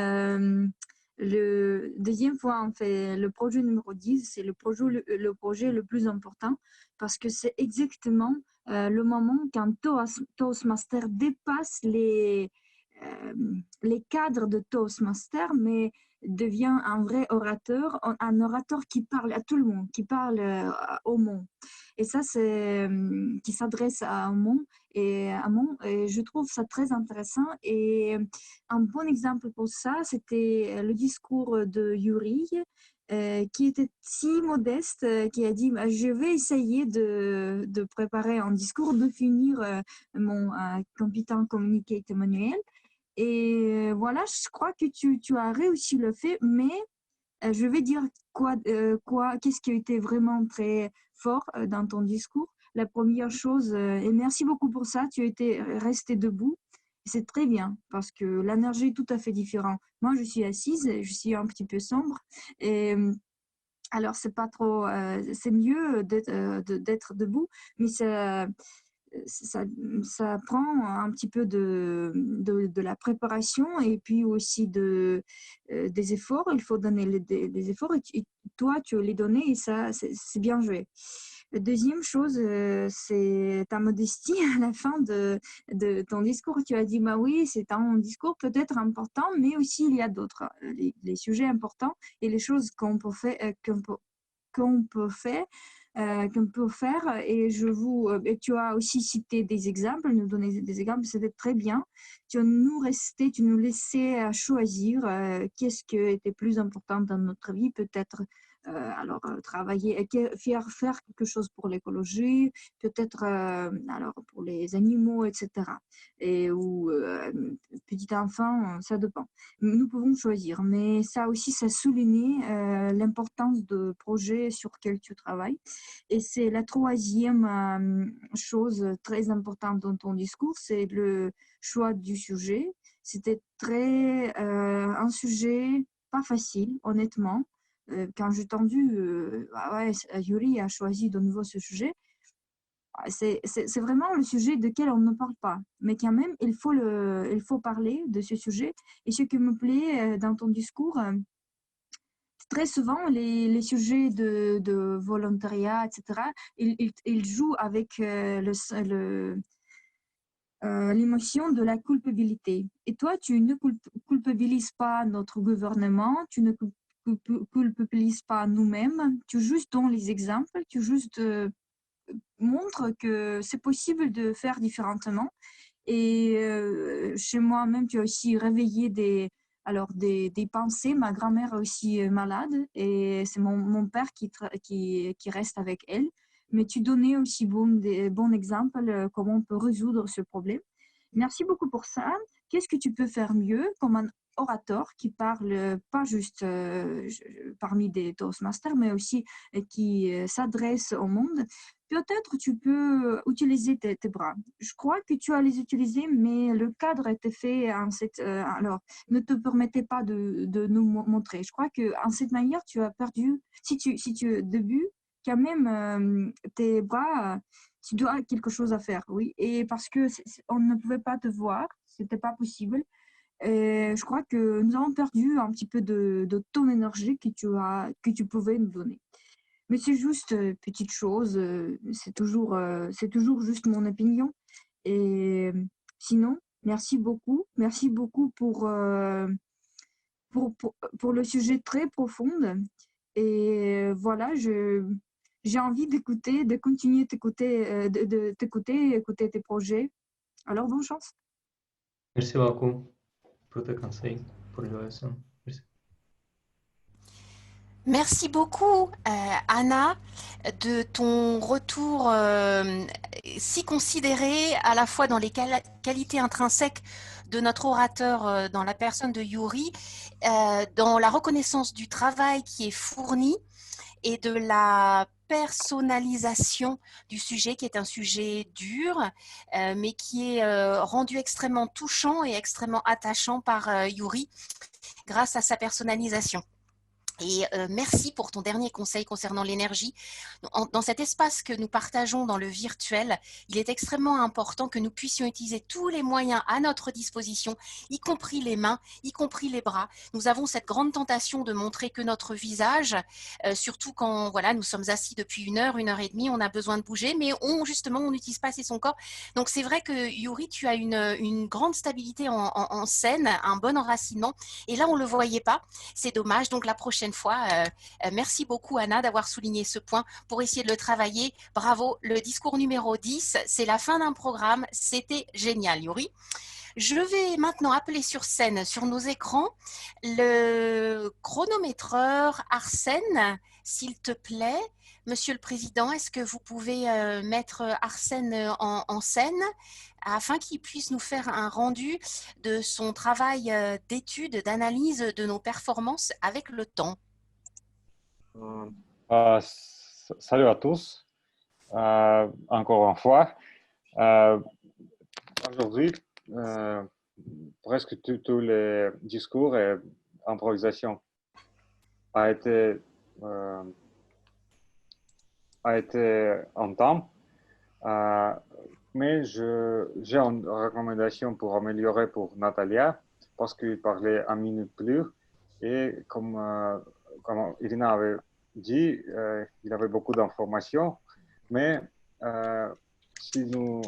Speaker 19: le deuxième fois, en fait, le projet numéro 10, c'est le projet le plus important parce que c'est exactement le moment quand Toastmaster dépasse les cadres de Toastmaster, mais devient un vrai orateur, un orateur qui parle à tout le monde, qui parle au monde. Et ça, c'est qui s'adresse à un monde et je trouve ça très intéressant. Et un bon exemple pour ça, c'était le discours de Yuri, qui était si modeste, qui a dit je vais essayer de préparer un discours, de finir mon Competent Communicate manuel. Et voilà, je crois que tu as réussi le fait, mais je vais dire qu'est-ce qui a été vraiment très fort dans ton discours. La première chose, et merci beaucoup pour ça, tu as été resté debout. C'est très bien parce que l'énergie est tout à fait différente. Moi, je suis assise, je suis un petit peu sombre. Et alors, c'est pas trop, c'est mieux d'être debout, mais ça prend un petit peu de la préparation et puis aussi des efforts. Il faut donner des efforts et toi, tu les donnes et ça, c'est bien joué. La deuxième chose, c'est ta modestie à la fin de ton discours. Tu as dit, bah oui, c'est un discours peut-être important, mais aussi il y a d'autres, les sujets importants et les choses qu'on peut faire. Et tu as aussi cité des exemples, nous donner des exemples, c'était très bien. Tu nous laissais choisir qu'est-ce qui était plus important dans notre vie, peut-être travailler, faire quelque chose pour l'écologie, peut-être pour les animaux, etc. Ou petit enfant, ça dépend. Nous pouvons choisir, mais ça aussi, ça souligne l'importance de projet sur lequel tu travailles. Et c'est la troisième chose très importante dans ton discours, c'est le choix du sujet. C'était un sujet pas facile, honnêtement. Quand j'ai entendu Yuri a choisi de nouveau ce sujet, c'est vraiment le sujet duquel on ne parle pas. Mais quand même, il faut parler de ce sujet. Et ce qui me plaît dans ton discours, très souvent, les sujets de volontariat, etc., ils jouent avec l'émotion de la culpabilité. Et toi, tu ne culpabilises pas notre gouvernement, tu ne culpabilises pas nous-mêmes, tu juste donnes les exemples, tu juste montres que c'est possible de faire différemment. Et chez moi-même, tu as aussi réveillé des pensées. Ma grand-mère est aussi malade et c'est mon père qui reste avec elle. Mais tu donnais aussi des bons exemples comment on peut résoudre ce problème. Merci beaucoup pour ça. Qu'est-ce que tu peux faire mieux comme un orateur qui parle pas juste parmi des Toastmasters, mais aussi qui s'adresse au monde? Peut-être tu peux utiliser tes bras. Je crois que tu as les utiliser, mais le cadre était fait alors ne te permettait pas de nous montrer. Je crois que en cette manière tu as perdu. Si tu début quand même tes bras, tu dois quelque chose à faire, oui. Et parce que on ne pouvait pas te voir, c'était pas possible. Et je crois que nous avons perdu un petit peu de ton énergie que tu pouvais nous donner. Mais c'est juste petite chose, c'est toujours juste mon opinion. Et sinon, merci beaucoup pour le sujet très profond. Et voilà, j'ai envie d'écouter, de continuer t'écouter, de t'écouter, écouter tes projets. Alors, bonne chance.
Speaker 5: Merci beaucoup pour tes conseils, pour les leçons. Merci.
Speaker 20: Merci beaucoup, Anna, de ton retour si considéré à la fois dans les qualités intrinsèques de notre orateur dans la personne de Yuri, dans la reconnaissance du travail qui est fourni et de la personnalisation du sujet qui est un sujet dur, mais qui est rendu extrêmement touchant et extrêmement attachant par Yuri grâce à sa personnalisation. Et merci pour ton dernier conseil concernant l'énergie. Dans cet espace que nous partageons dans le virtuel, il est extrêmement important que nous puissions utiliser tous les moyens à notre disposition, y compris les mains, y compris les bras. Nous avons cette grande tentation de montrer que notre visage, surtout quand voilà, nous sommes assis depuis 1 heure, 1 heure et demie, on a besoin de bouger, mais justement, on n'utilise pas assez son corps. Donc c'est vrai que Yuri, tu as une grande stabilité en scène, un bon enracinement. Et là, on ne le voyait pas. C'est dommage. Donc la prochaine fois. Merci beaucoup, Anna, d'avoir souligné ce point pour essayer de le travailler. Bravo. Le discours numéro 10, c'est la fin d'un programme. C'était génial, Yuri. Je vais maintenant appeler sur scène, sur nos écrans, le chronométreur Arsène, s'il te plaît. Monsieur le Président, est-ce que vous pouvez mettre Arsène en scène afin qu'il puisse nous faire un rendu de son travail d'étude, d'analyse de nos performances avec le temps?
Speaker 8: Salut à tous, encore une fois. Aujourd'hui, presque tous les discours et improvisation a été en temps, mais j'ai une recommandation pour améliorer pour Natalia parce qu'il parlait 1 minute plus et comme Irina avait dit, il avait beaucoup d'informations, mais si nous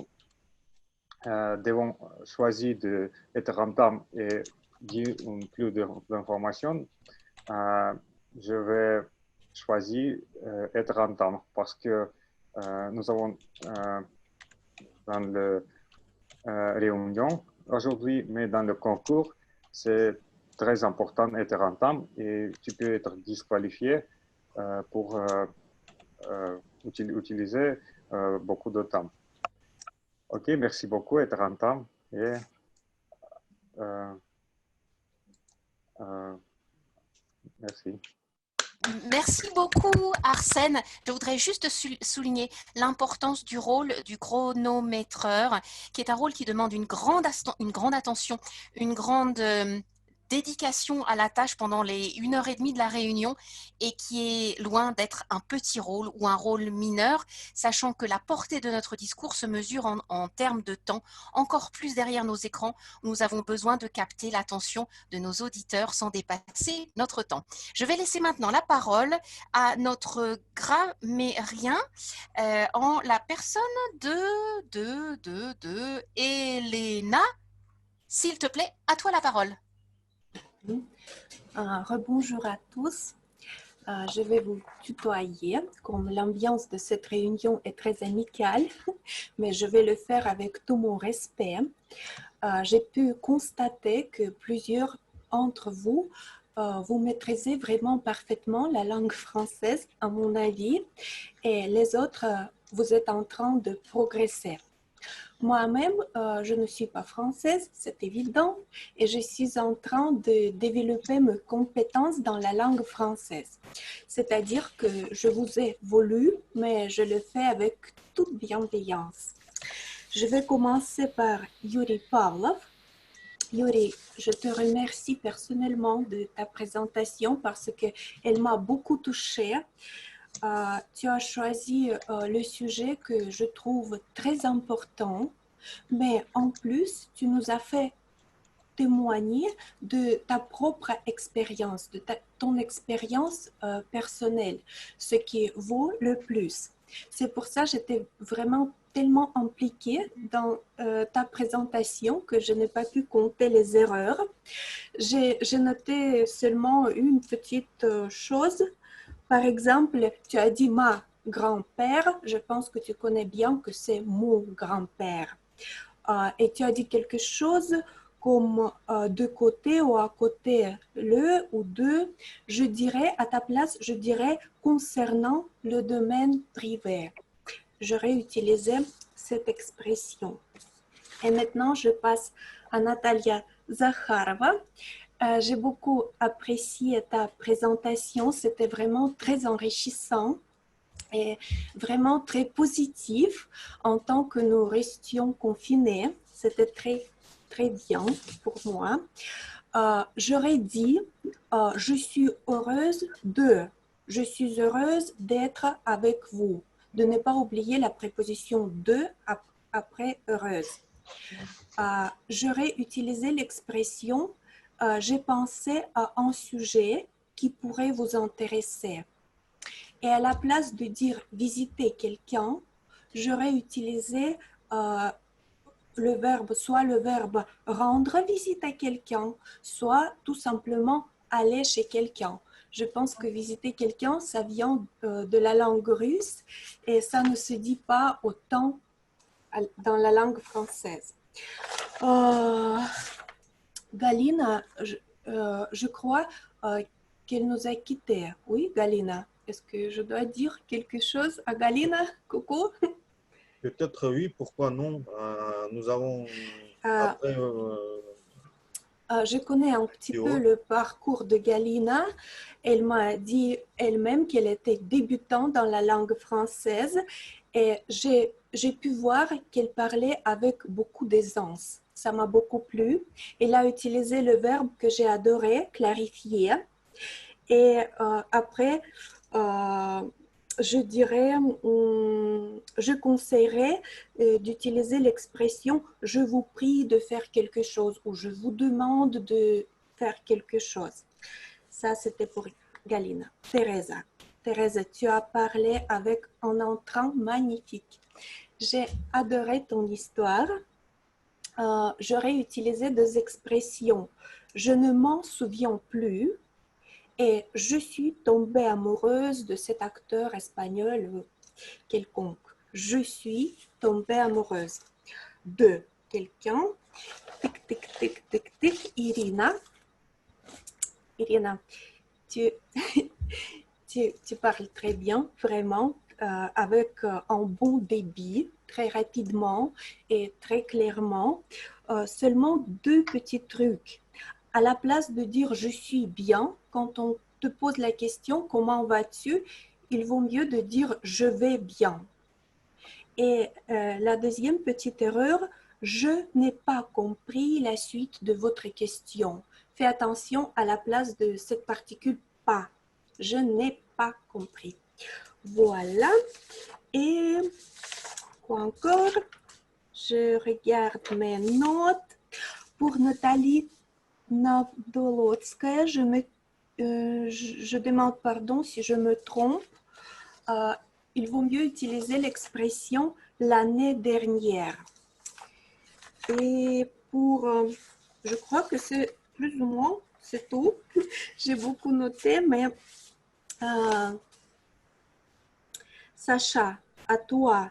Speaker 8: devons choisir d'être rentable et dire plus d'informations, je vais choisir être rentable parce que nous avons dans la réunion aujourd'hui, mais dans le concours, c'est très important d'être rentable et tu peux être disqualifié pour utiliser beaucoup de temps. Ok, merci beaucoup, être rentable et merci.
Speaker 20: Merci beaucoup, Arsène. Je voudrais juste souligner l'importance du rôle du chronométreur, qui est un rôle qui demande une grande attention, une grande dédication à la tâche pendant les 1h30 de la réunion et qui est loin d'être un petit rôle ou un rôle mineur, sachant que la portée de notre discours se mesure en termes de temps, encore plus derrière nos écrans. Nous avons besoin de capter l'attention de nos auditeurs sans dépasser notre temps. Je vais laisser maintenant la parole à notre grammairien en la personne de Elena. S'il te plaît, à toi la parole.
Speaker 11: Rebonjour à tous. Je vais vous tutoyer, comme l'ambiance de cette réunion est très amicale, mais je vais le faire avec tout mon respect. J'ai pu constater que plusieurs d'entre vous, vous maîtrisez vraiment parfaitement la langue française, à mon avis, et les autres, vous êtes en train de progresser. Moi-même, je ne suis pas française, c'est évident, et je suis en train de développer mes compétences dans la langue française. C'est-à-dire que je vous ai voulu, mais je le fais avec toute bienveillance. Je vais commencer par Yuri Pavlov. Yuri, je te remercie personnellement de ta présentation parce qu'elle m'a beaucoup touchée. Tu as choisi le sujet que je trouve très important, mais en plus, tu nous as fait témoigner de ta propre expérience, de ton expérience personnelle, ce qui vaut le plus. C'est pour ça que j'étais vraiment tellement impliquée dans ta présentation que je n'ai pas pu compter les erreurs. J'ai noté seulement une petite chose. Par exemple, tu as dit ma grand-père. Je pense que tu connais bien que c'est mon grand-père. Et tu as dit quelque chose comme de côté ou à côté le ou de. Je dirais, à ta place, je dirais concernant le domaine privé. J'aurais utilisé cette expression. Et maintenant, je passe à Natalia Zakharova. J'ai beaucoup apprécié ta présentation. C'était vraiment très enrichissant et vraiment très positif en tant que nous restions confinés. C'était très, très bien pour moi. J'aurais dit, je suis heureuse de, je suis heureuse d'être avec vous. De ne pas oublier la préposition de après heureuse. J'aurais utilisé l'expression j'ai pensé à un sujet qui pourrait vous intéresser. Et à la place de dire visiter quelqu'un, j'aurais utilisé le verbe, soit le verbe rendre visite à quelqu'un, soit tout simplement aller chez quelqu'un. Je pense que visiter quelqu'un, ça vient de la langue russe et ça ne se dit pas autant dans la langue française. Galina, je crois qu'elle nous a quittés. Oui, Galina, est-ce que je dois dire quelque chose à Galina? Coucou.
Speaker 1: Peut-être oui, pourquoi non? Nous avons après,
Speaker 11: je connais un petit peu le parcours de Galina. Elle m'a dit elle-même qu'elle était débutante dans la langue française et j'ai pu voir qu'elle parlait avec beaucoup d'aisance. Ça m'a beaucoup plu. Elle a utilisé le verbe que j'ai adoré, clarifier. Et après, je dirais, je conseillerais d'utiliser l'expression « je vous prie de faire quelque chose » ou « je vous demande de faire quelque chose ». Ça, c'était pour Galina. Teresa. Teresa, tu as parlé avec un entrain magnifique. J'ai adoré ton histoire. J'aurais utilisé des expressions « je ne m'en souviens plus » et « je suis tombée amoureuse de cet acteur espagnol quelconque ». Je suis tombée amoureuse de quelqu'un. Tic, tic, tic, tic, tic. Irina. Irina, tu parles très bien, vraiment, avec un bon débit, très rapidement et très clairement. Seulement deux petits trucs. À la place de dire « je suis bien », quand on te pose la question « comment vas-tu ?», il vaut mieux de dire « je vais bien ». Et la deuxième petite erreur, « je n'ai pas compris la suite de votre question ». Fais attention à la place de cette particule pas. Je n'ai pas compris. Voilà. Et quoi encore? Je regarde mes notes. Pour Nathalie Navdolotskaya, je demande pardon si je me trompe. Il vaut mieux utiliser l'expression l'année dernière. Et pour, je crois que c'est plus ou moins, c'est tout. J'ai beaucoup noté, mais Sacha, à toi,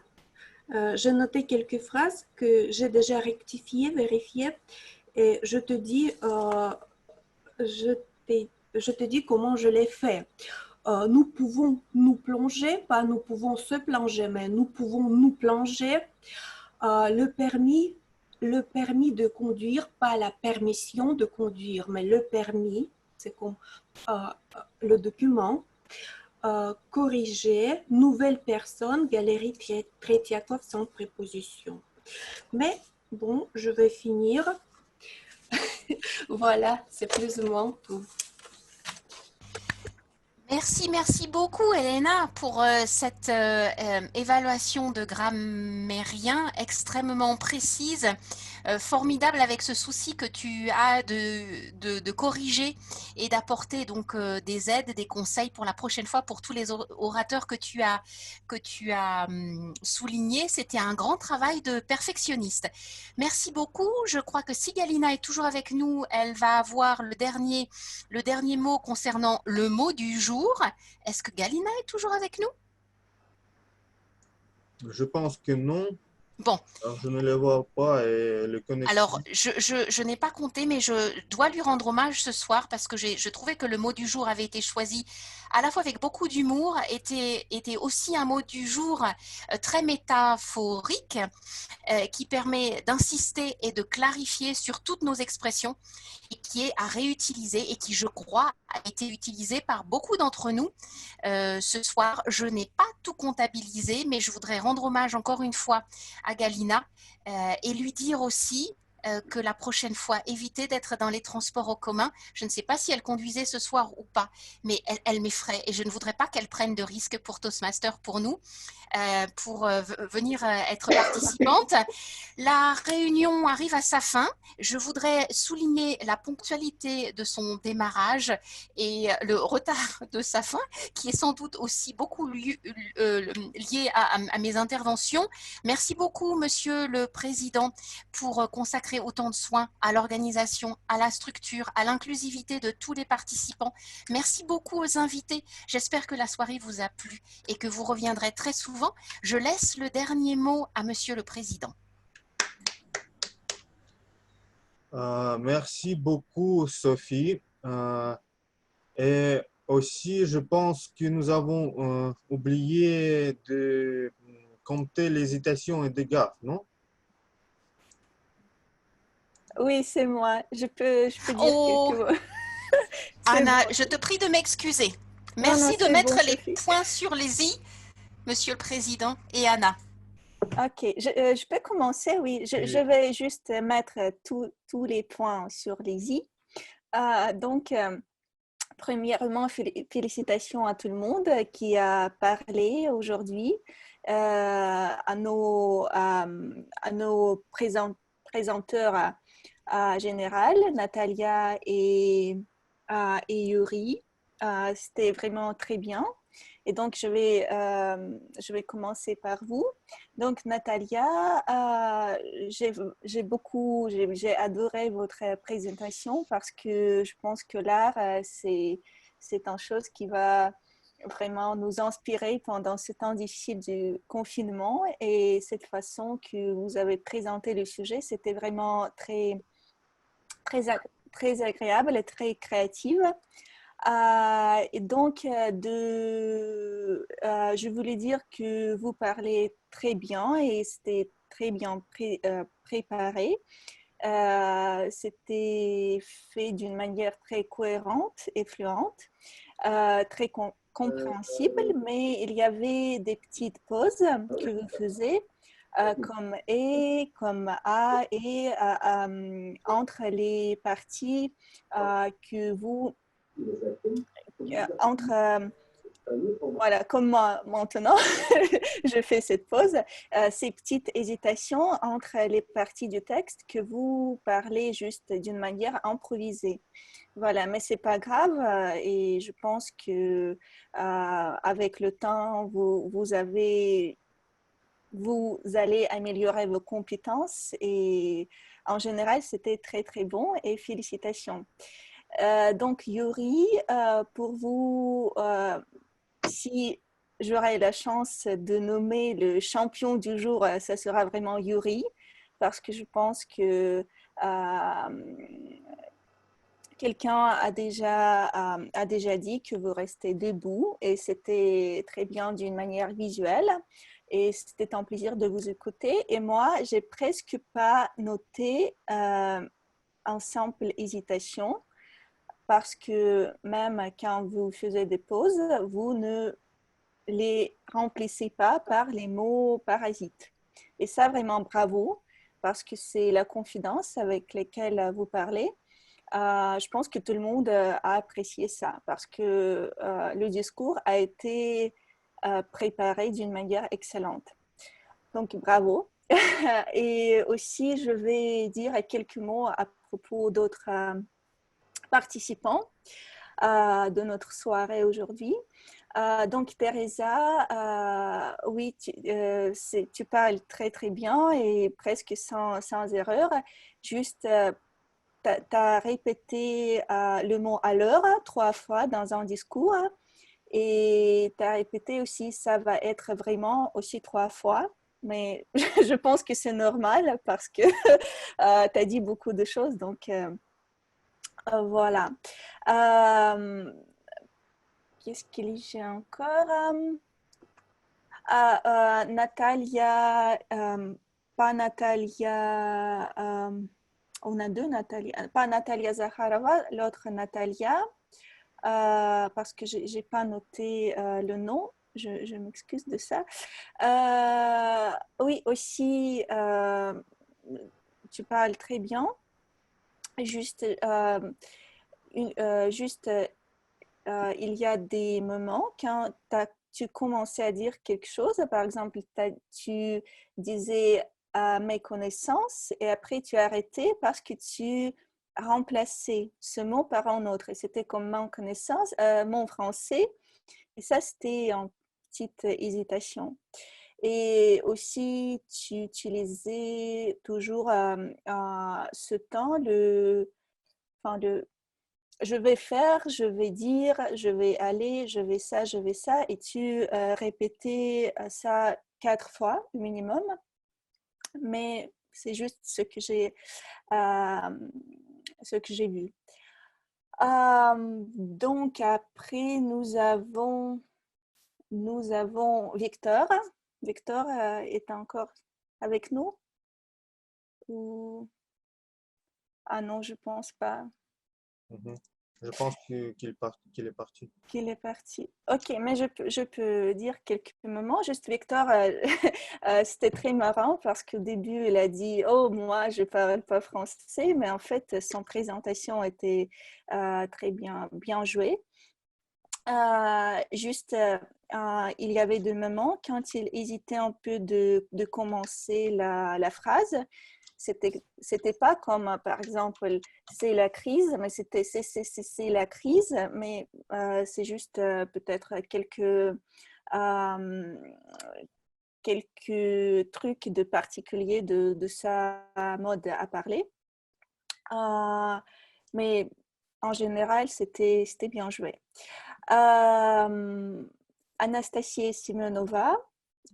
Speaker 11: j'ai noté quelques phrases que j'ai déjà rectifiées, vérifiées, et je te dis comment je l'ai fait. Nous pouvons nous plonger, pas nous pouvons se plonger, mais nous pouvons nous plonger. Le permis de conduire, pas la permission de conduire, mais le permis, c'est comme le document. Corriger, nouvelle personne, Galerie Tretiakov sans préposition. Mais bon, je vais finir. Voilà, c'est plus ou moins tout.
Speaker 20: Merci beaucoup Elena pour cette évaluation de grammairien extrêmement précise, formidable avec ce souci que tu as de corriger et d'apporter donc des aides, des conseils pour la prochaine fois pour tous les orateurs que tu as soulignés. C'était un grand travail de perfectionniste. Merci beaucoup. Je crois que si Galina est toujours avec nous, elle va avoir le dernier mot concernant le mot du jour. Est-ce que Galina est toujours avec nous?
Speaker 1: Je pense que non.
Speaker 20: Bon.
Speaker 1: Alors, je ne le vois pas et le connexion.
Speaker 20: Alors, je n'ai pas compté, mais je dois lui rendre hommage ce soir parce que je trouvais que le mot du jour avait été choisi à la fois avec beaucoup d'humour, était aussi un mot du jour très métaphorique qui permet d'insister et de clarifier sur toutes nos expressions et qui est à réutiliser et qui, je crois, a été utilisé par beaucoup d'entre nous ce soir. Je n'ai pas tout comptabilisé, mais je voudrais rendre hommage encore une fois à Galina et lui dire aussi que la prochaine fois, évitez d'être dans les transports en commun. Je ne sais pas si elle conduisait ce soir ou pas, mais elle m'effraie et je ne voudrais pas qu'elle prenne de risques pour Toastmaster, pour nous, pour venir être participante. La réunion arrive à sa fin. Je voudrais souligner la ponctualité de son démarrage et le retard de sa fin, qui est sans doute aussi beaucoup lié à mes interventions. Merci beaucoup, Monsieur le Président, pour consacrer autant de soins à l'organisation, à la structure, à l'inclusivité de tous les participants. Merci beaucoup aux invités. J'espère que la soirée vous a plu et que vous reviendrez très souvent. Je laisse le dernier mot à Monsieur le Président.
Speaker 1: Merci beaucoup, Sophie. Et aussi, je pense que nous avons oublié de compter l'hésitation et des gaffes, non?
Speaker 10: Oui, c'est moi. Je peux dire quelques mots.
Speaker 20: Anna,
Speaker 10: bon.
Speaker 20: je te prie de m'excuser. Merci de mettre les points sur les i, Monsieur le Président et Anna.
Speaker 10: Ok, je peux commencer, oui. Je vais juste mettre tous les points sur les i. Donc, premièrement, félicitations à tout le monde qui a parlé aujourd'hui, à nos présenteurs général, Natalia et Yuri. C'était vraiment très bien. Et donc, je vais commencer par vous. Donc, Natalia, j'ai adoré votre présentation parce que je pense que l'art, c'est une chose qui va vraiment nous inspirer pendant ce temps difficile du confinement. Et cette façon que vous avez présenté le sujet, c'était vraiment très agréable et très créative. Et donc, je voulais dire que vous parlez très bien et c'était très bien préparé. C'était fait d'une manière très cohérente et fluente, très compréhensible, mais il y avait des petites pauses que vous faisiez comme et, comme a et entre les parties que vous entre voilà, comme moi maintenant, je fais cette pause, ces petites hésitations entre les parties du texte que vous parlez juste d'une manière improvisée. Voilà, mais c'est pas grave et je pense que avec le temps, vous allez améliorer vos compétences et en général, c'était très, très bon et félicitations. Donc, Yuri, pour vous, si j'aurai la chance de nommer le champion du jour, ça sera vraiment Yuri, parce que je pense que quelqu'un a déjà dit que vous restez debout et c'était très bien d'une manière visuelle. Et c'était un plaisir de vous écouter. Et moi, j'ai presque pas noté un simple hésitation parce que même quand vous faisiez des pauses, vous ne les remplissez pas par les mots parasites. Et ça, vraiment bravo, parce que c'est la confidence avec laquelle vous parlez. Je pense que tout le monde a apprécié ça parce que le discours a été préparé d'une manière excellente. Donc, bravo. Et aussi, je vais dire quelques mots à propos d'autres participants de notre soirée aujourd'hui. Donc, Teresa, oui, tu parles très, très bien et presque sans erreur. Juste, tu as répété le mot « à l'heure » 3 fois dans un discours et tu as répété aussi « ça va être vraiment » aussi 3 fois. Mais je pense que c'est normal parce que tu as dit beaucoup de choses. Donc, voilà. Qu'est-ce qu'il y a encore? Natalia, pas Natalia, on a 2 Natalia, pas Natalia Zakharova, l'autre Natalia, parce que je n'ai pas noté le nom, je m'excuse de ça. Oui, aussi, tu parles très bien, juste, il y a des moments quand tu commençais à dire quelque chose, par exemple, tu disais mes connaissances et après tu as arrêté parce que tu remplaçais ce mot par un autre. Et c'était comme mon connaissance, mon français. Et ça, c'était une petite hésitation. Et aussi, tu utilisais toujours ce temps, je vais faire, je vais dire, je vais aller, je vais ça, et tu répétais ça 4 fois au minimum, mais c'est juste ce que j'ai vu. Donc après, nous avons Victor. Victor est encore avec nous? Ou... Ah non, je pense pas.
Speaker 1: Je pense qu'il est parti.
Speaker 10: Qu'il est parti. Ok, mais je peux dire quelques moments. Juste Victor, c'était très marrant parce qu'au début, il a dit « Oh, moi, je ne parle pas français », mais en fait, son présentation était très bien jouée. Juste, il y avait des moments quand il hésitait un peu de commencer la phrase. C'était pas comme, par exemple, c'est la crise, mais c'est la crise, mais c'est juste peut-être quelques trucs de particulier de sa mode à parler. Mais en général, c'était bien joué. Anastasia Simonova,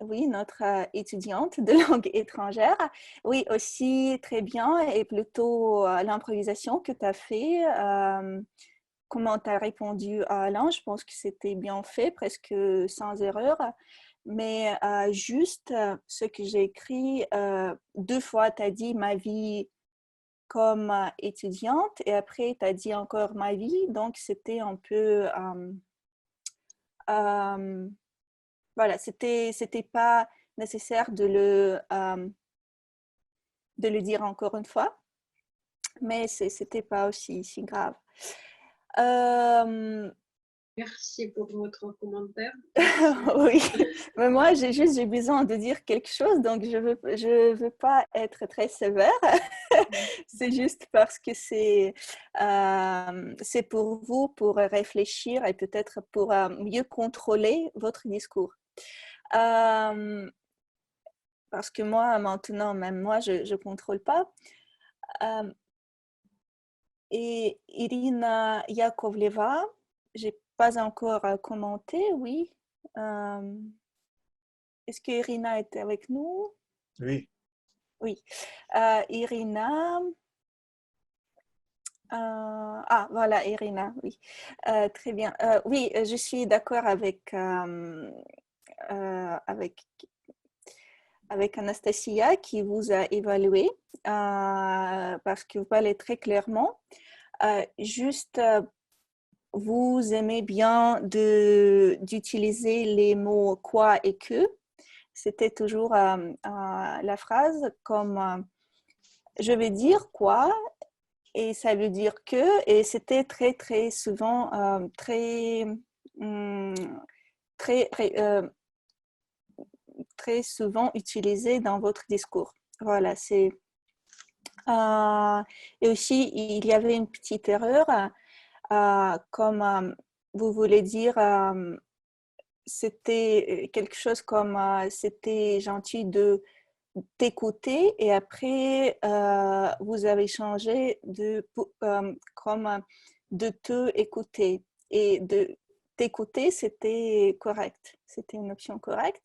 Speaker 10: oui, notre étudiante de langue étrangère. Oui, aussi très bien et plutôt l'improvisation que tu as fait. Comment tu as répondu à Alain, je pense que c'était bien fait, presque sans erreur. Mais juste ce que j'ai écrit, 2 fois, tu as dit ma vie comme étudiante et après, tu as dit encore ma vie. Donc, c'était un peu... voilà, c'était pas nécessaire de le dire encore une fois, mais c'était pas aussi si grave.
Speaker 16: Merci pour votre commentaire.
Speaker 10: Oui, mais moi j'ai besoin de dire quelque chose, donc je veux pas être très sévère. C'est juste parce que c'est pour vous, pour réfléchir et peut-être pour mieux contrôler votre discours. Parce que moi, maintenant, même moi, je ne contrôle pas. Et Irina Yakovleva, je n'ai pas encore commenté, oui. Est-ce que Irina est avec nous?
Speaker 1: Oui.
Speaker 10: Oui. Irina... voilà, Irina, oui. Très bien. Oui, je suis d'accord avec Anastasia qui vous a évalué parce que vous parlez très clairement. Juste, vous aimez bien d'utiliser les mots quoi et que. C'était toujours la phrase comme je vais dire quoi et ça veut dire que, et c'était très, très souvent très souvent utilisé dans votre discours. Voilà, c'est... et aussi, il y avait une petite erreur, comme vous voulez dire, c'était quelque chose comme c'était gentil de t'écouter et après, vous avez changé comme de te écouter. Et de t'écouter, c'était correct. C'était une option correcte.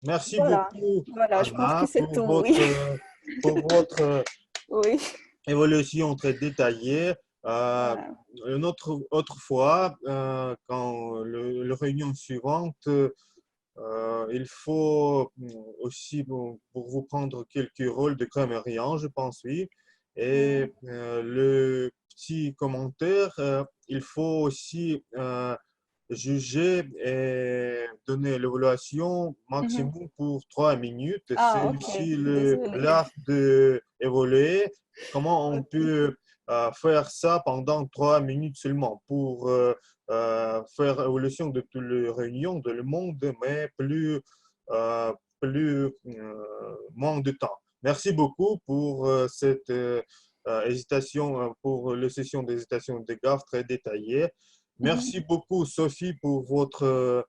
Speaker 1: Merci
Speaker 10: Voilà.
Speaker 1: beaucoup,
Speaker 10: Voilà, je pense que
Speaker 1: Anna,
Speaker 10: c'est tout, oui.
Speaker 1: pour votre
Speaker 10: Oui.
Speaker 1: évolution très détaillée.
Speaker 10: Voilà.
Speaker 1: Une autre fois, quand la réunion suivante, il faut aussi pour vous prendre quelques rôles de grammairien, je pense, oui. Et le petit commentaire, il faut aussi juger et donner l'évaluation maximum pour 3 minutes. C'est
Speaker 10: Ok.
Speaker 1: aussi
Speaker 10: Désolée.
Speaker 1: l'art d'évoluer. Comment on peut faire ça pendant 3 minutes seulement pour faire évolution de toutes les réunions de le monde, mais moins de temps. Merci beaucoup pour cette hésitation, pour la session d'hésitation de gaffe très détaillée. Merci beaucoup, Sophie, pour votre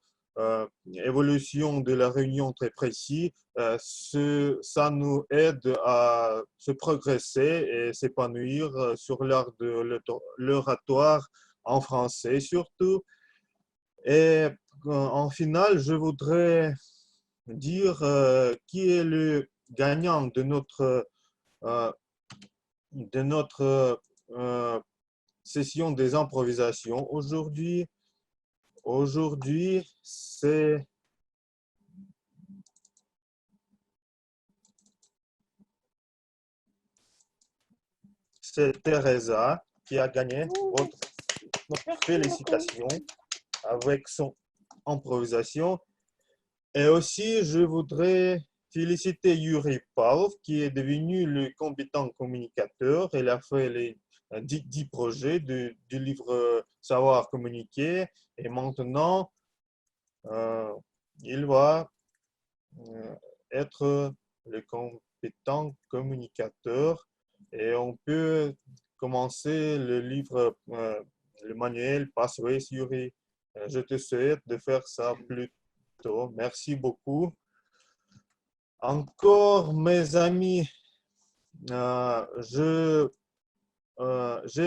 Speaker 1: évolution de la réunion très précise. Ça nous aide à se progresser et s'épanouir sur l'art de l'oratoire en français surtout. Et en finale, je voudrais dire qui est le gagnant de notre session des improvisations. Aujourd'hui, c'est Teresa qui a gagné notre félicitation avec son improvisation. Et aussi, je voudrais féliciter Yuri Pavlov qui est devenu le compétent communicateur. Il a fait les 10 projets du livre Savoir communiquer et maintenant il va être le compétent communicateur et on peut commencer le livre, le manuel Pathways Yuri. Je te souhaite de faire ça plus tôt. Merci beaucoup. Encore, mes amis, j'ai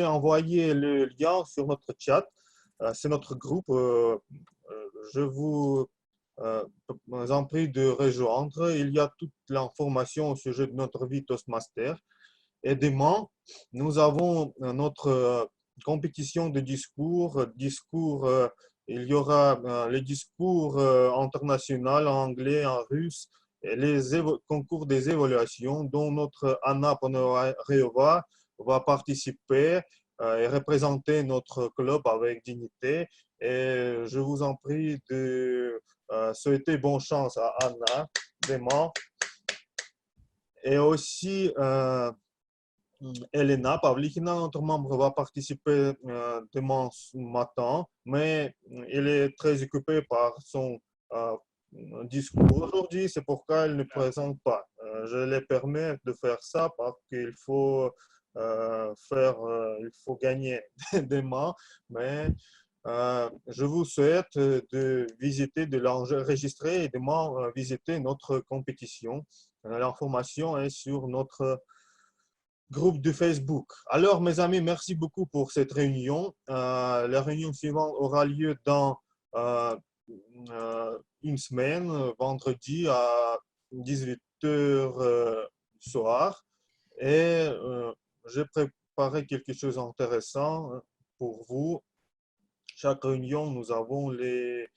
Speaker 1: envoyé le lien sur notre chat. C'est notre groupe. Je vous en prie de rejoindre. Il y a toute l'information au sujet de notre vie Toastmaster. Et demain, nous avons notre compétition de discours. Il y aura les discours internationaux en anglais, en russe, et les concours des évaluations dont notre Anna Ponoreova va participer et représenter notre club avec dignité. Et je vous en prie de souhaiter bonne chance à Anna, vraiment. Et aussi, Elena Pavlichina, notre membre, va participer demain matin, mais il est très occupé par son discours aujourd'hui, c'est pourquoi elle ne présente pas. Je les permets de faire ça parce qu'il faut il faut gagner demain, mais je vous souhaite de visiter, de l'enregistrer et demain visiter notre compétition. L'information est sur notre groupe de Facebook. Alors, mes amis, merci beaucoup pour cette réunion. La réunion suivante aura lieu dans une semaine, vendredi à 18h soir. Et j'ai préparé quelque chose d'intéressant pour vous. Chaque réunion, nous avons les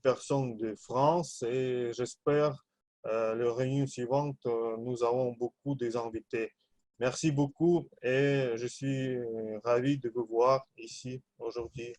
Speaker 1: personnes de France et j'espère la réunion suivante, nous avons beaucoup des invités. Merci beaucoup et je suis ravi de vous voir ici aujourd'hui.